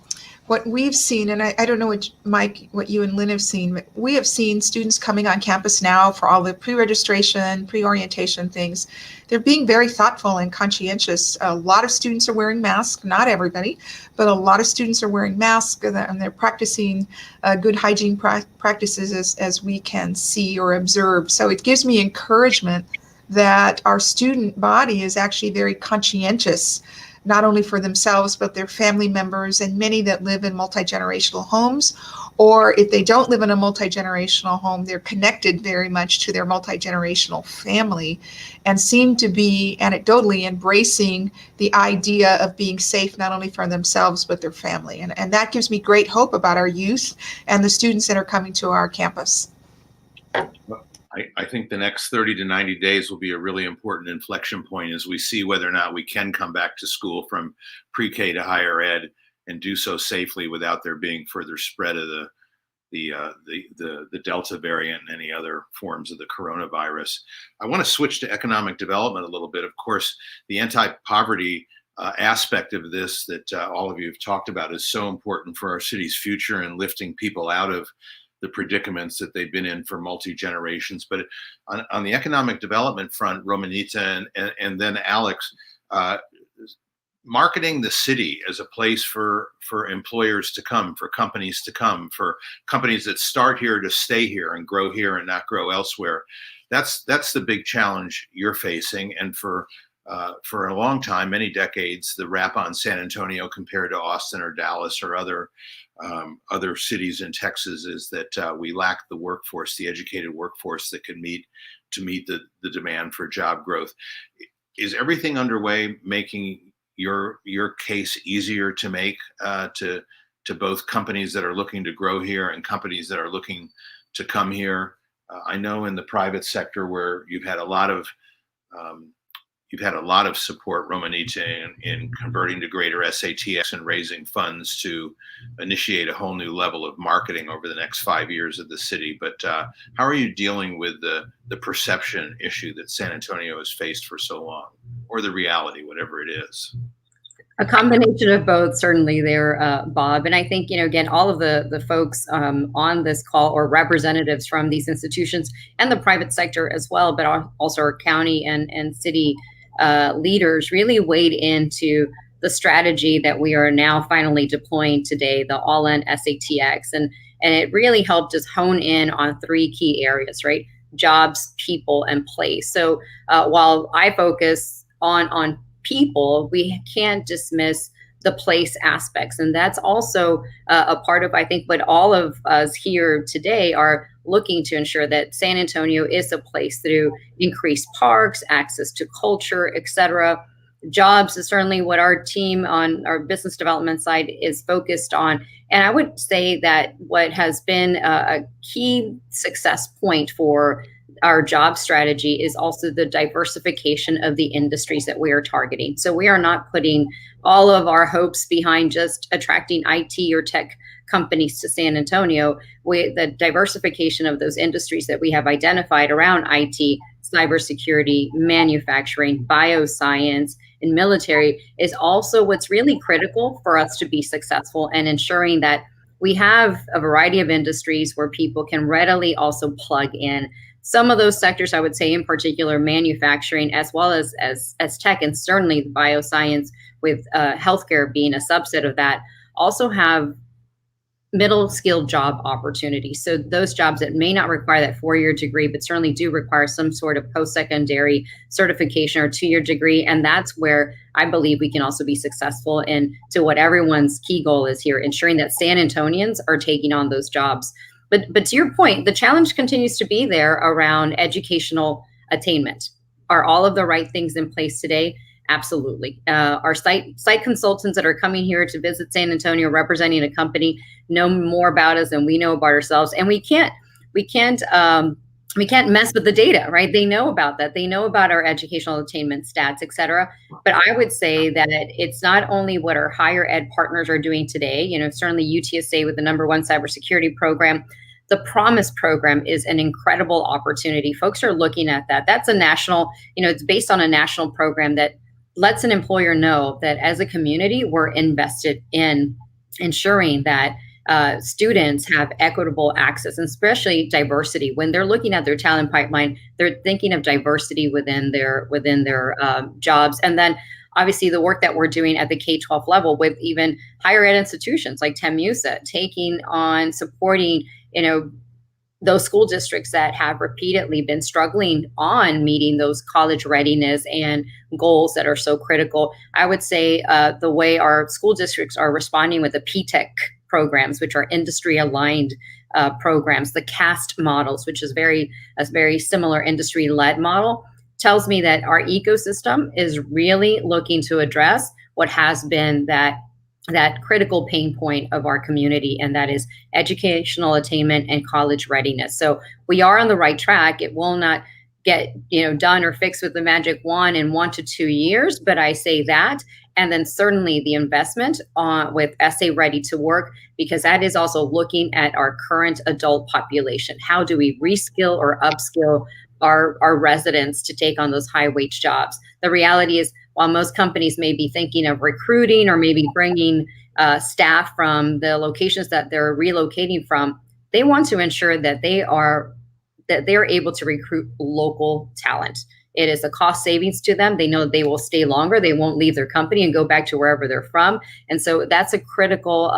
what we've seen, and I don't know what, Mike, what you and Lynn have seen, but we have seen students coming on campus now for all the pre-registration, pre-orientation things. They're being very thoughtful and conscientious. A lot of students are wearing masks, not everybody, but a lot of students are wearing masks, and they're practicing good hygiene practices as we can see or observe. So it gives me encouragement that our student body is actually very conscientious, not only for themselves, but their family members, and many that live in multi-generational homes, or if they don't live in a multi-generational home, they're connected very much to their multi-generational family and seem to be anecdotally embracing the idea of being safe, not only for themselves, but their family. And that gives me great hope about our youth and the students that are coming to our campus. I think the next 30 to 90 days will be a really important inflection point as we see whether or not we can come back to school from pre-K to higher ed and do so safely without there being further spread of the Delta variant and any other forms of the coronavirus. I want to switch to economic development a little bit. Of course, the anti-poverty aspect of this that all of you have talked about is so important for our city's future and lifting people out of the predicaments that they've been in for multi-generations. But on the economic development front, Romanita and then Alex, marketing the city as a place for employers to come, for companies to come, for companies that start here to stay here and grow here and not grow elsewhere. That's the big challenge you're facing. And for a long time, many decades, the rap on San Antonio compared to Austin or Dallas or other cities in Texas is that we lack the workforce, the educated workforce that can meet the demand for job growth. Is everything underway making your case easier to make to both companies that are looking to grow here and companies that are looking to come here? I know in the private sector where you've had a lot of support, Romanita, in converting to greater SATX and raising funds to initiate a whole new level of marketing over the next 5 years of the city. But how are you dealing with the perception issue that San Antonio has faced for so long, or the reality, whatever it is? A combination of both, certainly there, Bob. And I think, again, all of the folks on this call or representatives from these institutions and the private sector as well, but also our county and city leaders really weighed into the strategy that we are now finally deploying today, the all-in SATX. And it really helped us hone in on 3 key areas, right? Jobs, people, and place. So while I focus on people, we can't dismiss the place aspects. And that's also a part of, I think, what all of us here today are looking to ensure that San Antonio is a place through increased parks, access to culture, et cetera. Jobs is certainly what our team on our business development side is focused on. And I would say that what has been a key success point for our job strategy is also the diversification of the industries that we are targeting. So we are not putting all of our hopes behind just attracting IT or tech companies to San Antonio. The diversification of those industries that we have identified around IT, cybersecurity, manufacturing, bioscience, and military is also what's really critical for us to be successful and ensuring that we have a variety of industries where people can readily also plug in. Some of those sectors, I would say in particular, manufacturing as well as tech, and certainly the bioscience with healthcare being a subset of that, also have middle skilled job opportunities. So those jobs that may not require that 4-year degree, but certainly do require some sort of post-secondary certification or 2-year degree. And that's where I believe we can also be successful in to what everyone's key goal is here, ensuring that San Antonians are taking on those jobs. But to your point, the challenge continues to be there around educational attainment. Are all of the right things in place today? Absolutely. Our site consultants that are coming here to visit San Antonio representing a company know more about us than we know about ourselves, and we can't mess with the data, right? They know about that. They know about our educational attainment stats, et cetera. But I would say that it's not only what our higher ed partners are doing today, you know, certainly UTSA with the #1 cybersecurity program. The Promise program is an incredible opportunity. Folks are looking at that. That's a national, you know, it's based on a national program that lets an employer know that as a community, we're invested in ensuring that students have equitable access, and especially diversity. When they're looking at their talent pipeline, they're thinking of diversity within their jobs. And then obviously the work that we're doing at the K-12 level with even higher ed institutions like Teniente-Matson, taking on, supporting, you know, those school districts that have repeatedly been struggling on meeting those college readiness and goals that are so critical. I would say the way our school districts are responding with the PTech programs, which are industry aligned programs, the CAST models, which is a very similar industry led model, tells me that our ecosystem is really looking to address what has been that critical pain point of our community, and that is educational attainment and college readiness. So we are on the right track. It will not get, you know, done or fixed with the magic wand in 1 to 2 years, but I say that. And then certainly the investment with SA Ready to Work, because that is also looking at our current adult population. How do we reskill or upskill our residents to take on those high wage jobs? The reality is, while most companies may be thinking of recruiting or maybe bringing staff from the locations that they're relocating from, they want to ensure that they're able to recruit local talent. It is a cost savings to them. They know that they will stay longer. They won't leave their company and go back to wherever they're from. And so that's a critical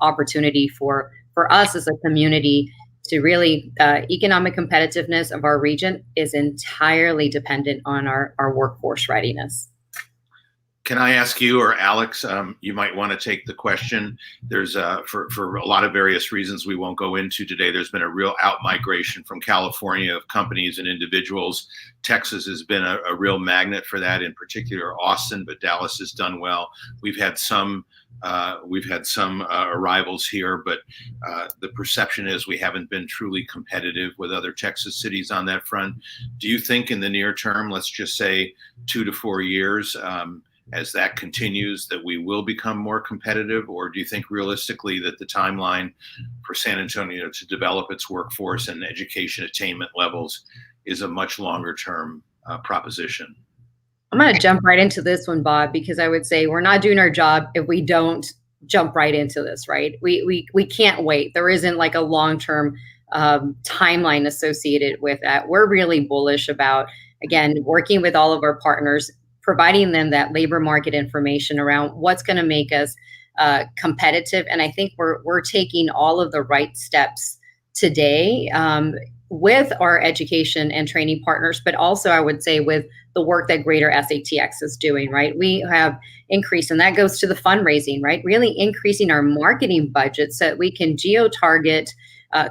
opportunity for us as a community to really, economic competitiveness of our region is entirely dependent on our workforce readiness. Can I ask you or Alex, you might want to take the question. There's for a lot of various reasons we won't go into today, there's been a real out-migration from California of companies and individuals. Texas has been a real magnet for that, in particular Austin, but Dallas has done well. We've had some arrivals here, but the perception is we haven't been truly competitive with other Texas cities on that front. Do you think in the near term, let's just say 2 to 4 years, as that continues, that we will become more competitive? Or do you think realistically that the timeline for San Antonio to develop its workforce and education attainment levels is a much longer term proposition? I'm going to jump right into this one, Bob, because I would say we're not doing our job if we don't jump right into this, right? We can't wait. There isn't like a long-term timeline associated with that. We're really bullish about, again, working with all of our partners, providing them that labor market information around what's going to make us competitive. And I think we're taking all of the right steps today with our education and training partners, but also I would say with the work that Greater SATX is doing, right? We have increased, and that goes to the fundraising, right? Really increasing our marketing budget so that we can geo-target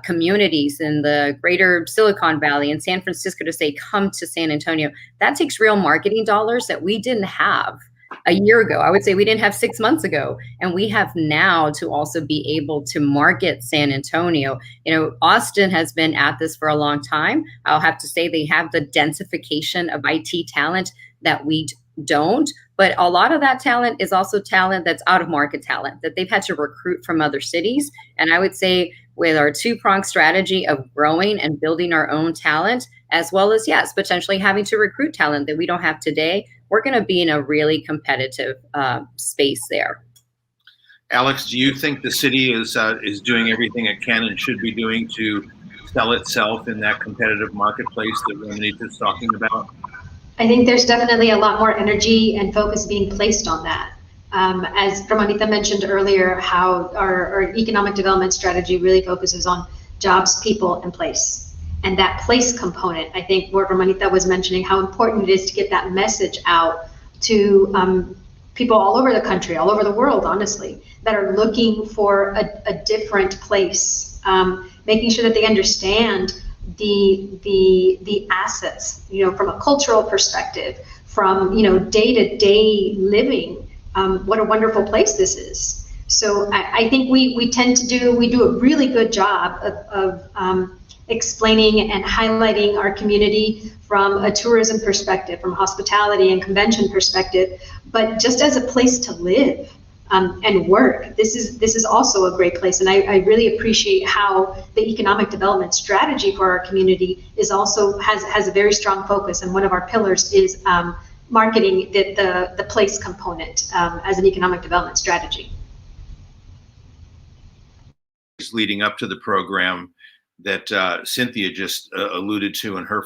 communities in the greater Silicon Valley and San Francisco to say, come to San Antonio. That takes real marketing dollars that we didn't have a year ago. I would say we didn't have 6 months ago. And we have now to also be able to market San Antonio. You know, Austin has been at this for a long time. I'll have to say they have the densification of IT talent that we don't. But a lot of that talent is also talent that's out of market talent that they've had to recruit from other cities. And I would say with our two-pronged strategy of growing and building our own talent, as well as, yes, potentially having to recruit talent that we don't have today, we're going to be in a really competitive space there. Alex, do you think the city is doing everything it can and should be doing to sell itself in that competitive marketplace that Romanita is talking about? I think there's definitely a lot more energy and focus being placed on that. As Romanita mentioned earlier, how our economic development strategy really focuses on jobs, people, and place. And that place component, I think what Romanita was mentioning, how important it is to get that message out to people all over the country, all over the world, honestly, that are looking for a different place, making sure that they understand the assets, from a cultural perspective, from, day-to-day living, what a wonderful place this is. So I think we do a really good job of explaining and highlighting our community from a tourism perspective, from hospitality and convention perspective, but just as a place to live and work. This is also a great place, and I really appreciate how the economic development strategy for our community has a very strong focus, and one of our pillars is marketing the place component as an economic development strategy. Leading up to the program that Cynthia just alluded to in her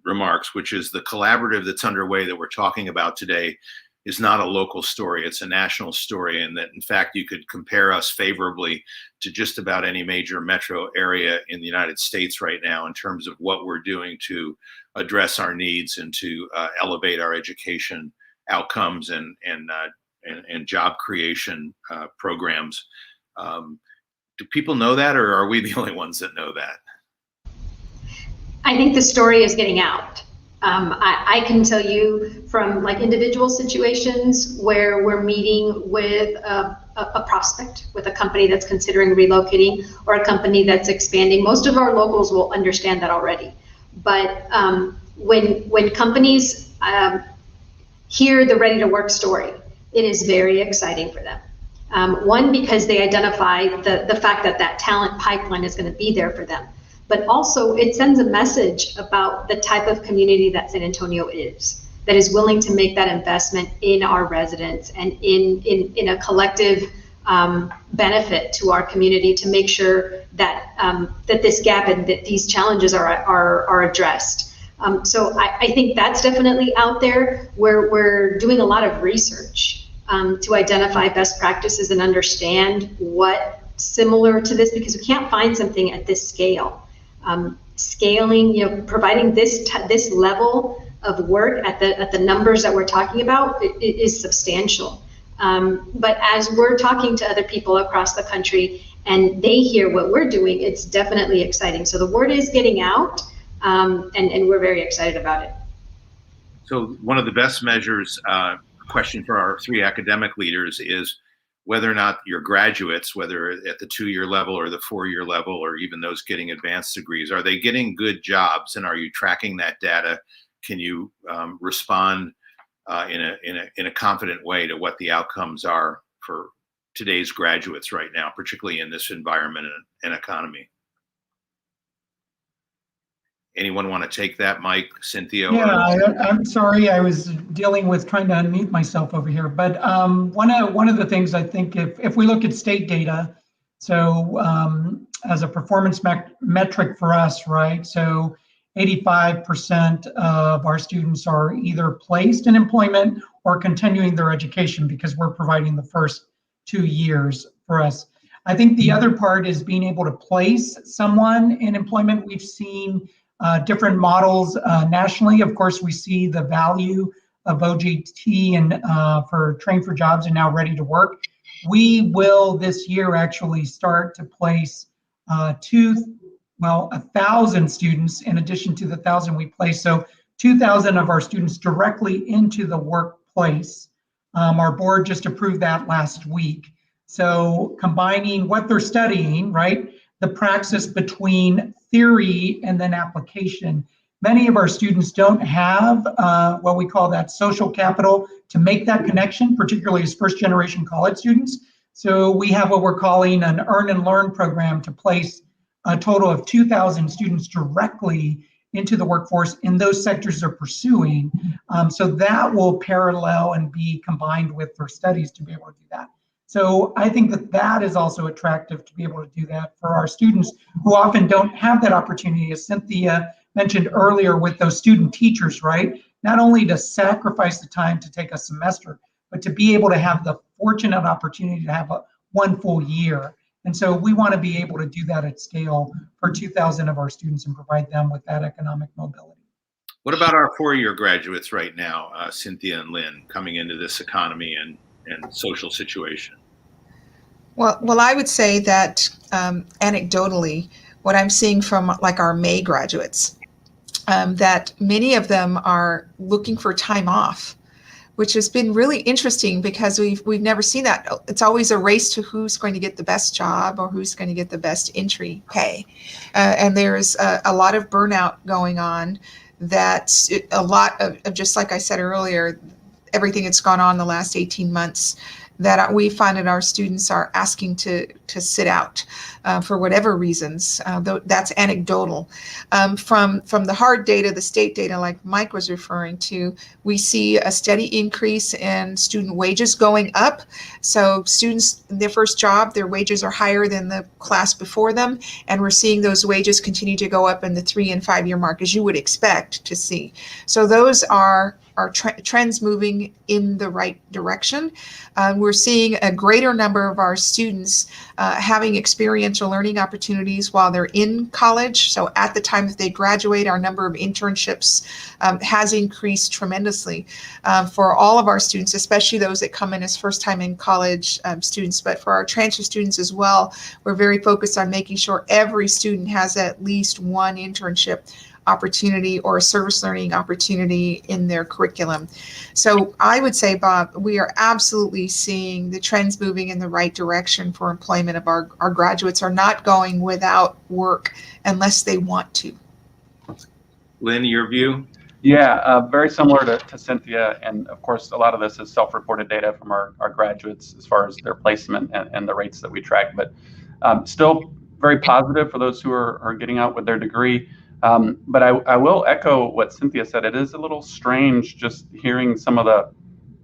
remarks, which is the collaborative that's underway that we're talking about today is not a local story, it's a national story, and that in fact you could compare us favorably to just about any major metro area in the United States right now in terms of what we're doing to address our needs and to elevate our education outcomes and job creation programs. Do people know that, or are we the only ones that know that? I think the story is getting out. I can tell you from individual situations where we're meeting with a prospect, with a company that's considering relocating or a company that's expanding. Most of our locals will understand that already. But when companies hear the Ready to Work story, it is very exciting for them. One, because they identify the fact that talent pipeline is going to be there for them. But also it sends a message about the type of community that San Antonio is, that is willing to make that investment in our residents and in a collective benefit to our community to make sure that that this gap and that these challenges are addressed. So I think that's definitely out there. We're doing a lot of research to identify best practices and understand what similar to this, because we can't find something at this scale. Scaling, providing this level of work at the numbers that we're talking about is substantial. But as we're talking to other people across the country and they hear what we're doing, it's definitely exciting. So the word is getting out, and we're very excited about it. So one of the best measures, question for our three academic leaders, is whether or not your graduates, whether at the 2-year level or the 4-year level, or even those getting advanced degrees, are they getting good jobs, and are you tracking that data? Can you respond in a confident way to what the outcomes are for today's graduates right now, particularly in this environment and economy? Anyone want to take that, Mike, Cynthia? Yeah, I'm sorry, I was dealing with trying to unmute myself over here. But one of the things I think, if we look at state data, so as a performance metric for us, right? So 85% of our students are either placed in employment or continuing their education because we're providing the first 2 years for us. I think the other part is being able to place someone in employment. We've seen different models nationally. Of course, we see the value of OJT and for Train for Jobs and now Ready to Work. We will this year actually start to place 1,000 students in addition to the 1,000 we place. So 2,000 of our students directly into the workplace. Our board just approved that last week. So combining what they're studying, right? The praxis between theory and then application. Many of our students don't have what we call that social capital to make that connection, particularly as first-generation college students. So we have what we're calling an earn and learn program to place a total of 2,000 students directly into the workforce in those sectors they're pursuing. So that will parallel and be combined with their studies to be able to do that. So I think that is also attractive to be able to do that for our students who often don't have that opportunity, as Cynthia mentioned earlier with those student teachers, right? Not only to sacrifice the time to take a semester, but to be able to have the fortunate opportunity to have one full year. And so we want to be able to do that at scale for 2,000 of our students and provide them with that economic mobility. What about our 4-year graduates right now, Cynthia and Lynn, coming into this economy and social situation? Well, I would say that anecdotally, what I'm seeing from like our May graduates, that many of them are looking for time off, which has been really interesting because we've never seen that. It's always a race to who's going to get the best job or who's going to get the best entry pay. And there's a lot of burnout going on, that a lot of, just like I said earlier, everything that's gone on the last 18 months, that we find that our students are asking to sit out for whatever reasons. Though that's anecdotal. From the hard data, the state data, like Mike was referring to, we see a steady increase in student wages going up. So students, their first job, their wages are higher than the class before them, and we're seeing those wages continue to go up in the 3 and 5 year mark, as you would expect to see. So those are trends moving in the right direction. We're seeing a greater number of our students having experiential learning opportunities while they're in college. So at the time that they graduate, our number of internships has increased tremendously for all of our students, especially those that come in as first time in college students. But for our transfer students as well, we're very focused on making sure every student has at least one internship opportunity or a service learning opportunity in their curriculum. So I would say, Bob, we are absolutely seeing the trends moving in the right direction for employment of our graduates are not going without work unless they want to. Lynn, your view? Yeah, very similar to Cynthia, and of course a lot of this is self-reported data from our graduates as far as their placement and the rates that we track, but still very positive for those who are getting out with their degree. But I will echo what Cynthia said. It is a little strange just hearing some of the,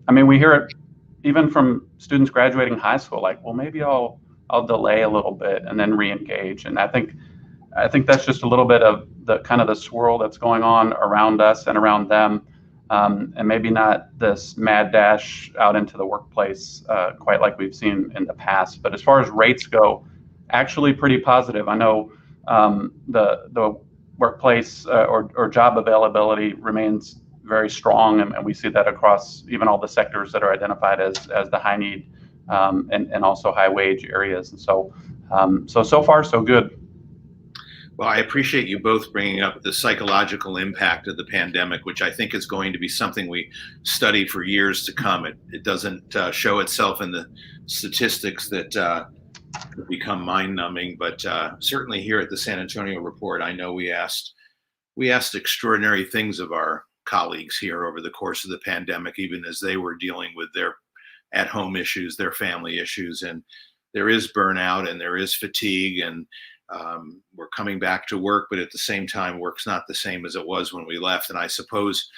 I mean, we hear it even from students graduating high school, like, well, maybe I'll delay a little bit and then re-engage. And I think that's just a little bit of the kind of the swirl that's going on around us and around them. And maybe not this mad dash out into the workplace quite like we've seen in the past. But as far as rates go, actually pretty positive. I know the workplace or job availability remains very strong, and we see that across even all the sectors that are identified as the high need and also high wage areas. And so far so good. Well, I appreciate you both bringing up the psychological impact of the pandemic, which I think is going to be something we study for years to come. It doesn't show itself in the statistics that become mind-numbing, but certainly here at the San Antonio Report, I know we asked extraordinary things of our colleagues here over the course of the pandemic, even as they were dealing with their at-home issues, their family issues, and there is burnout and there is fatigue, and we're coming back to work, but at the same time, work's not the same as it was when we left, and I suppose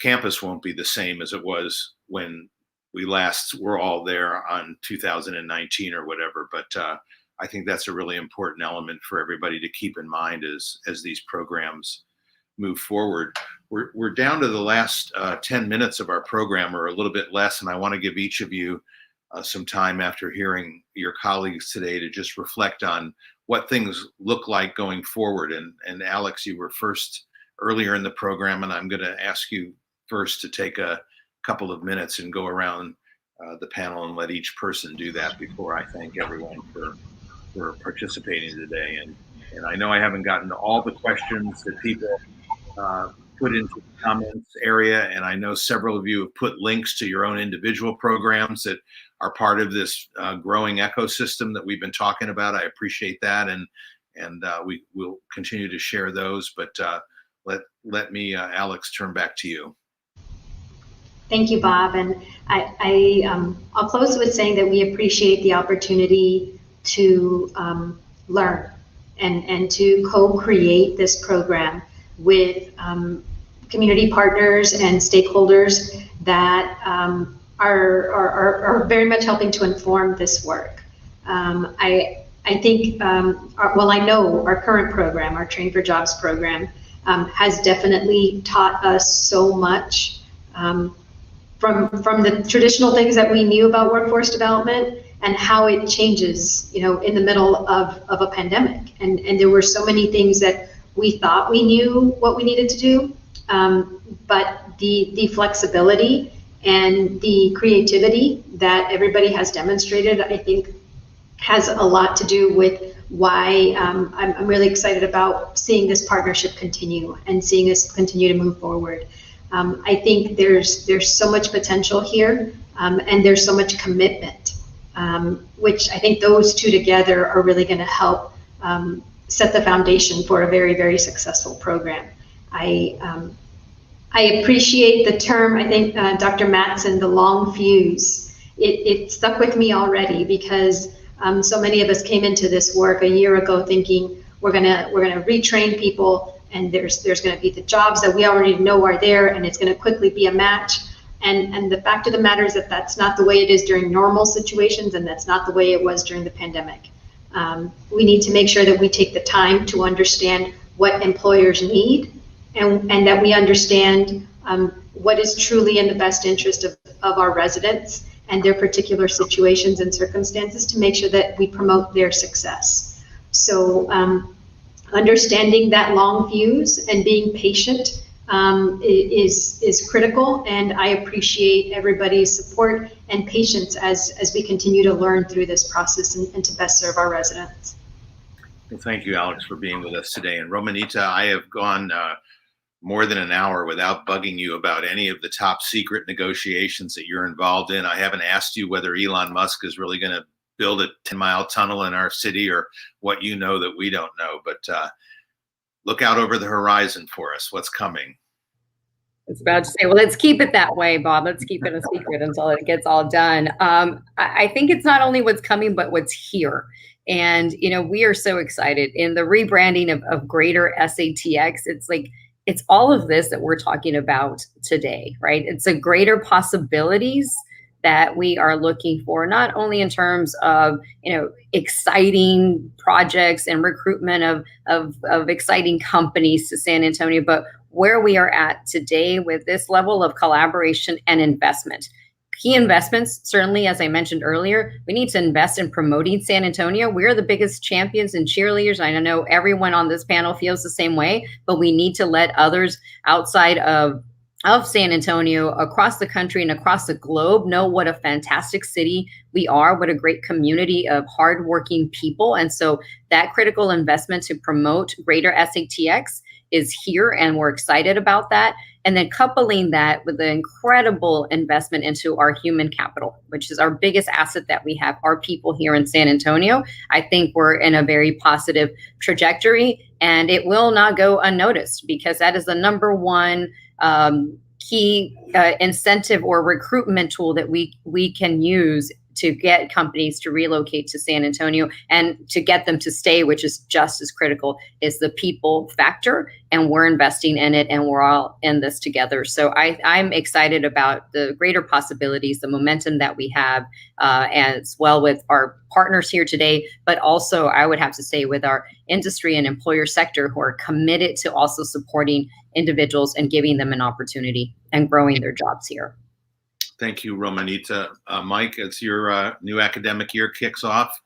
campus won't be the same as it was when we last were all there on 2019 or whatever, but I think that's a really important element for everybody to keep in mind as these programs move forward. We're down to the last 10 minutes of our program, or a little bit less, and I want to give each of you some time after hearing your colleagues today to just reflect on what things look like going forward. And Alex, you were first earlier in the program, and I'm going to ask you first to take a couple of minutes and go around the panel and let each person do that before I thank everyone for participating today. And I know I haven't gotten to all the questions that people put into the comments area, and I know several of you have put links to your own individual programs that are part of this growing ecosystem that we've been talking about. I appreciate that, and we will continue to share those, but let me, Alex, turn back to you. Thank you, Bob. And I'll close with saying that we appreciate the opportunity to learn and to co-create this program with community partners and stakeholders that are very much helping to inform this work. I think, I know our current program, our Train for Jobs program, has definitely taught us so much from the traditional things that we knew about workforce development and how it changes, in the middle of a pandemic. And there were so many things that we thought we knew what we needed to do, but the flexibility and the creativity that everybody has demonstrated, I think, has a lot to do with why I'm really excited about seeing this partnership continue and seeing us continue to move forward. I think there's so much potential here, and there's so much commitment, which I think those two together are really going to help set the foundation for a very, very successful program. I appreciate the term, I think, Dr. Matson, the long fuse. It stuck with me already because so many of us came into this work a year ago thinking we're gonna retrain people, and there's gonna be the jobs that we already know are there, and it's gonna quickly be a match. And the fact of the matter is that that's not the way it is during normal situations, and that's not the way it was during the pandemic. We need to make sure that we take the time to understand what employers need, and that we understand what is truly in the best interest of our residents and their particular situations and circumstances to make sure that we promote their success. So understanding that long fuse and being patient is critical, and I appreciate everybody's support and patience as we continue to learn through this process and to best serve our residents. Well, thank you, Alex, for being with us today. And Romanita, I have gone more than an hour without bugging you about any of the top secret negotiations that you're involved in. I haven't asked you whether Elon Musk is really going to build a 10-mile tunnel in our city or what you know that we don't know, but look out over the horizon for us. What's coming? It's about to say, well, let's keep it that way, Bob. Let's keep it a secret until it gets all done. I think it's not only what's coming, but what's here. And, we are so excited in the rebranding of Greater SATX. It's all of this that we're talking about today, right? It's a greater possibilities that we are looking for, not only in terms of, exciting projects and recruitment of exciting companies to San Antonio, but where we are at today with this level of collaboration and investment. Key investments, certainly, as I mentioned earlier, we need to invest in promoting San Antonio. We're the biggest champions and cheerleaders. I know everyone on this panel feels the same way, but we need to let others outside of San Antonio, across the country and across the globe, know what a fantastic city we are, what a great community of hardworking people. And so that critical investment to promote Greater SATX is here, and we're excited about that. And then coupling that with the incredible investment into our human capital, which is our biggest asset that we have, our people here in San Antonio. I think we're in a very positive trajectory, and it will not go unnoticed because that is the number one key incentive or recruitment tool that we can use to get companies to relocate to San Antonio, and to get them to stay, which is just as critical, is the people factor. And we're investing in it, and we're all in this together. So I'm excited about the greater possibilities, the momentum that we have, as well with our partners here today, but also I would have to say with our industry and employer sector, who are committed to also supporting individuals and giving them an opportunity and growing their jobs here. Thank you, Romanita. Mike, as your new academic year kicks off.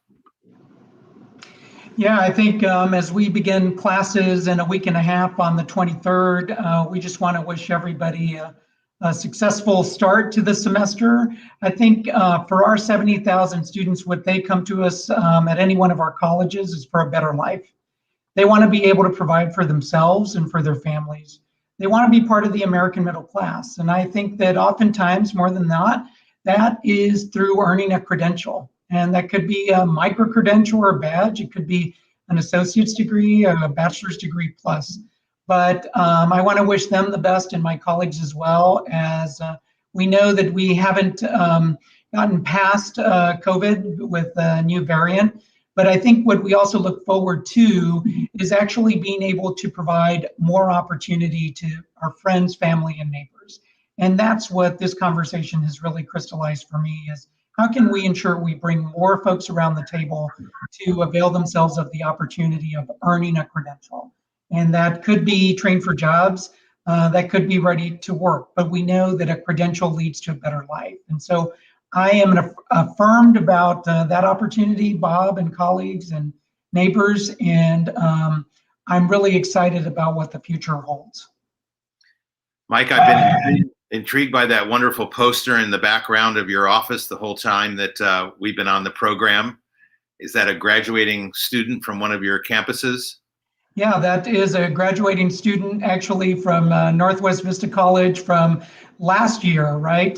Yeah, I think as we begin classes in a week and a half on the 23rd, we just want to wish everybody a successful start to the semester. I think for our 70,000 students, what they come to us at any one of our colleges is for a better life. They want to be able to provide for themselves and for their families. They want to be part of the American middle class. And I think that oftentimes, more than not, that is through earning a credential. And that could be a micro-credential or a badge. It could be an associate's degree, a bachelor's degree plus. But I want to wish them the best, and my colleagues as well, as we know that we haven't gotten past COVID with a new variant. But I think what we also look forward to is actually being able to provide more opportunity to our friends, family, and neighbors. And that's what this conversation has really crystallized for me, is how can we ensure we bring more folks around the table to avail themselves of the opportunity of earning a credential? And that could be trained for jobs, that could be ready to work, but we know that a credential leads to a better life. And so I am affirmed about that opportunity, Bob and colleagues and neighbors, and I'm really excited about what the future holds. Mike, I've been intrigued by that wonderful poster in the background of your office the whole time that we've been on the program. Is that a graduating student from one of your campuses? Yeah, that is a graduating student actually from Northwest Vista College from last year, right?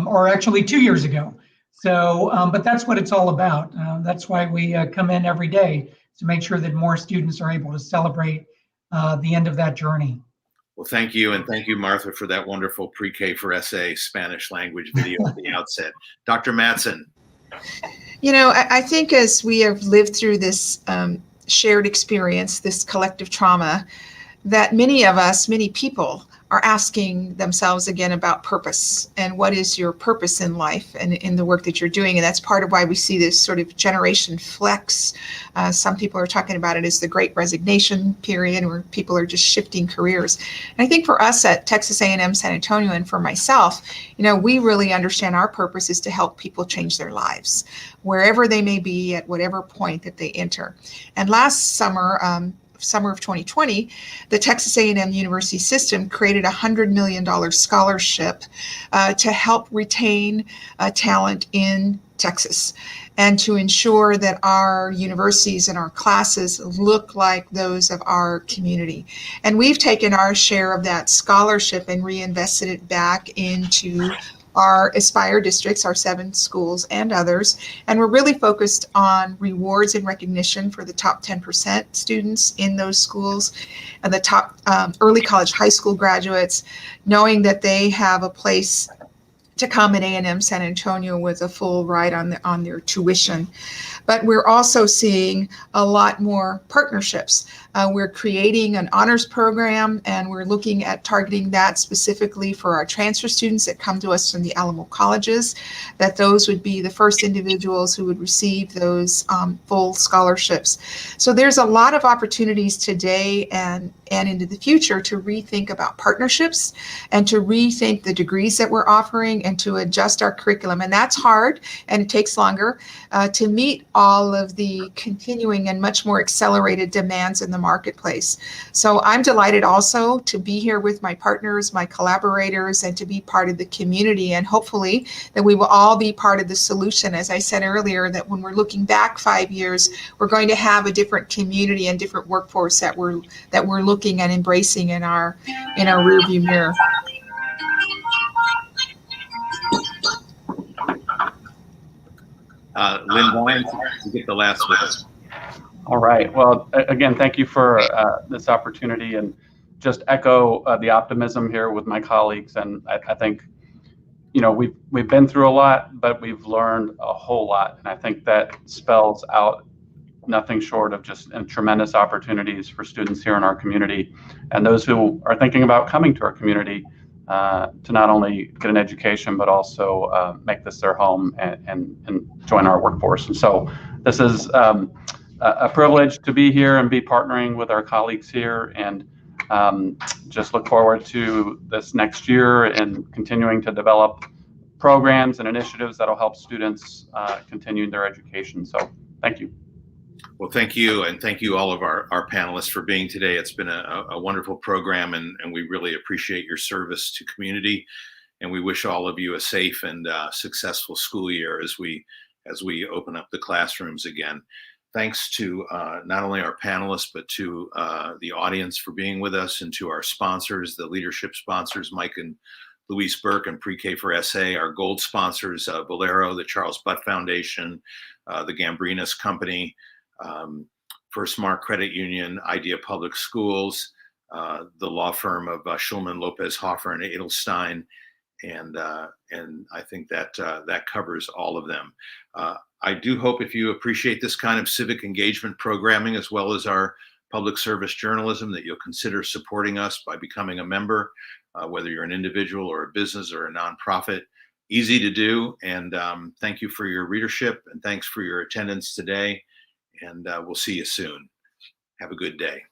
Or actually 2 years ago. So, but that's what it's all about. That's why we come in every day, to make sure that more students are able to celebrate the end of that journey. Well, thank you. And thank you, Martha, for that wonderful pre-K for SA Spanish language video at the outset. Dr. Matson. You know, I think as we have lived through this shared experience, this collective trauma, that many of us, many people are asking themselves again about purpose and what is your purpose in life and in the work that you're doing. And that's part of why we see this sort of generation flex. Some people are talking about it as the great resignation period, where people are just shifting careers. And I think for us at Texas A&M San Antonio, and for myself, you know, we really understand our purpose is to help people change their lives, wherever they may be at whatever point that they enter. And last summer, summer of 2020, the Texas A&M University system created a $100 million scholarship to help retain talent in Texas and to ensure that our universities and our classes look like those of our community. And we've taken our share of that scholarship and reinvested it back into our Aspire districts, our 7 schools and others. And we're really focused on rewards and recognition for the top 10% students in those schools and the top early college high school graduates, knowing that they have a place to come at A&M San Antonio with a full ride on their tuition. But we're also seeing a lot more partnerships. We're creating an honors program, and we're looking at targeting that specifically for our transfer students that come to us from the Alamo colleges, that those would be the first individuals who would receive those full scholarships. So there's a lot of opportunities today and into the future to rethink about partnerships and to rethink the degrees that we're offering and to adjust our curriculum. And that's hard, and it takes longer to meet all of the continuing and much more accelerated demands in the marketplace. So I'm delighted also to be here with my partners, my collaborators, and to be part of the community. And hopefully that we will all be part of the solution. As I said earlier, that when we're looking back 5 years, we're going to have a different community and different workforce that we're looking and embracing in our rearview mirror. Lynn Boyne, you get the last word. All right. Well, again, thank you for this opportunity, and just echo the optimism here with my colleagues. And I think, you know, we've been through a lot, but we've learned a whole lot. And I think that spells out nothing short of just tremendous opportunities for students here in our community and those who are thinking about coming to our community to not only get an education, but also make this their home and join our workforce. And so this is a privilege to be here and be partnering with our colleagues here, and just look forward to this next year and continuing to develop programs and initiatives that'll help students continue their education. So thank you. Well, thank you, and thank you all of our panelists for being today. It's been a wonderful program, and we really appreciate your service to community, and we wish all of you a safe and successful school year as we open up the classrooms again. Thanks to not only our panelists, but to the audience for being with us, and to our sponsors, the leadership sponsors, Mike and Louise Burke and Pre-K for SA, our gold sponsors, Valero, the Charles Butt Foundation, the Gambrinus Company, Firstmark Credit Union, Idea Public Schools, the law firm of Schulman, Lopez, Hoffer, and Adelstein, and I think that covers all of them. I do hope, if you appreciate this kind of civic engagement programming as well as our public service journalism, that you'll consider supporting us by becoming a member, whether you're an individual or a business or a nonprofit. Easy to do, and thank you for your readership, and thanks for your attendance today. And we'll see you soon. Have a good day.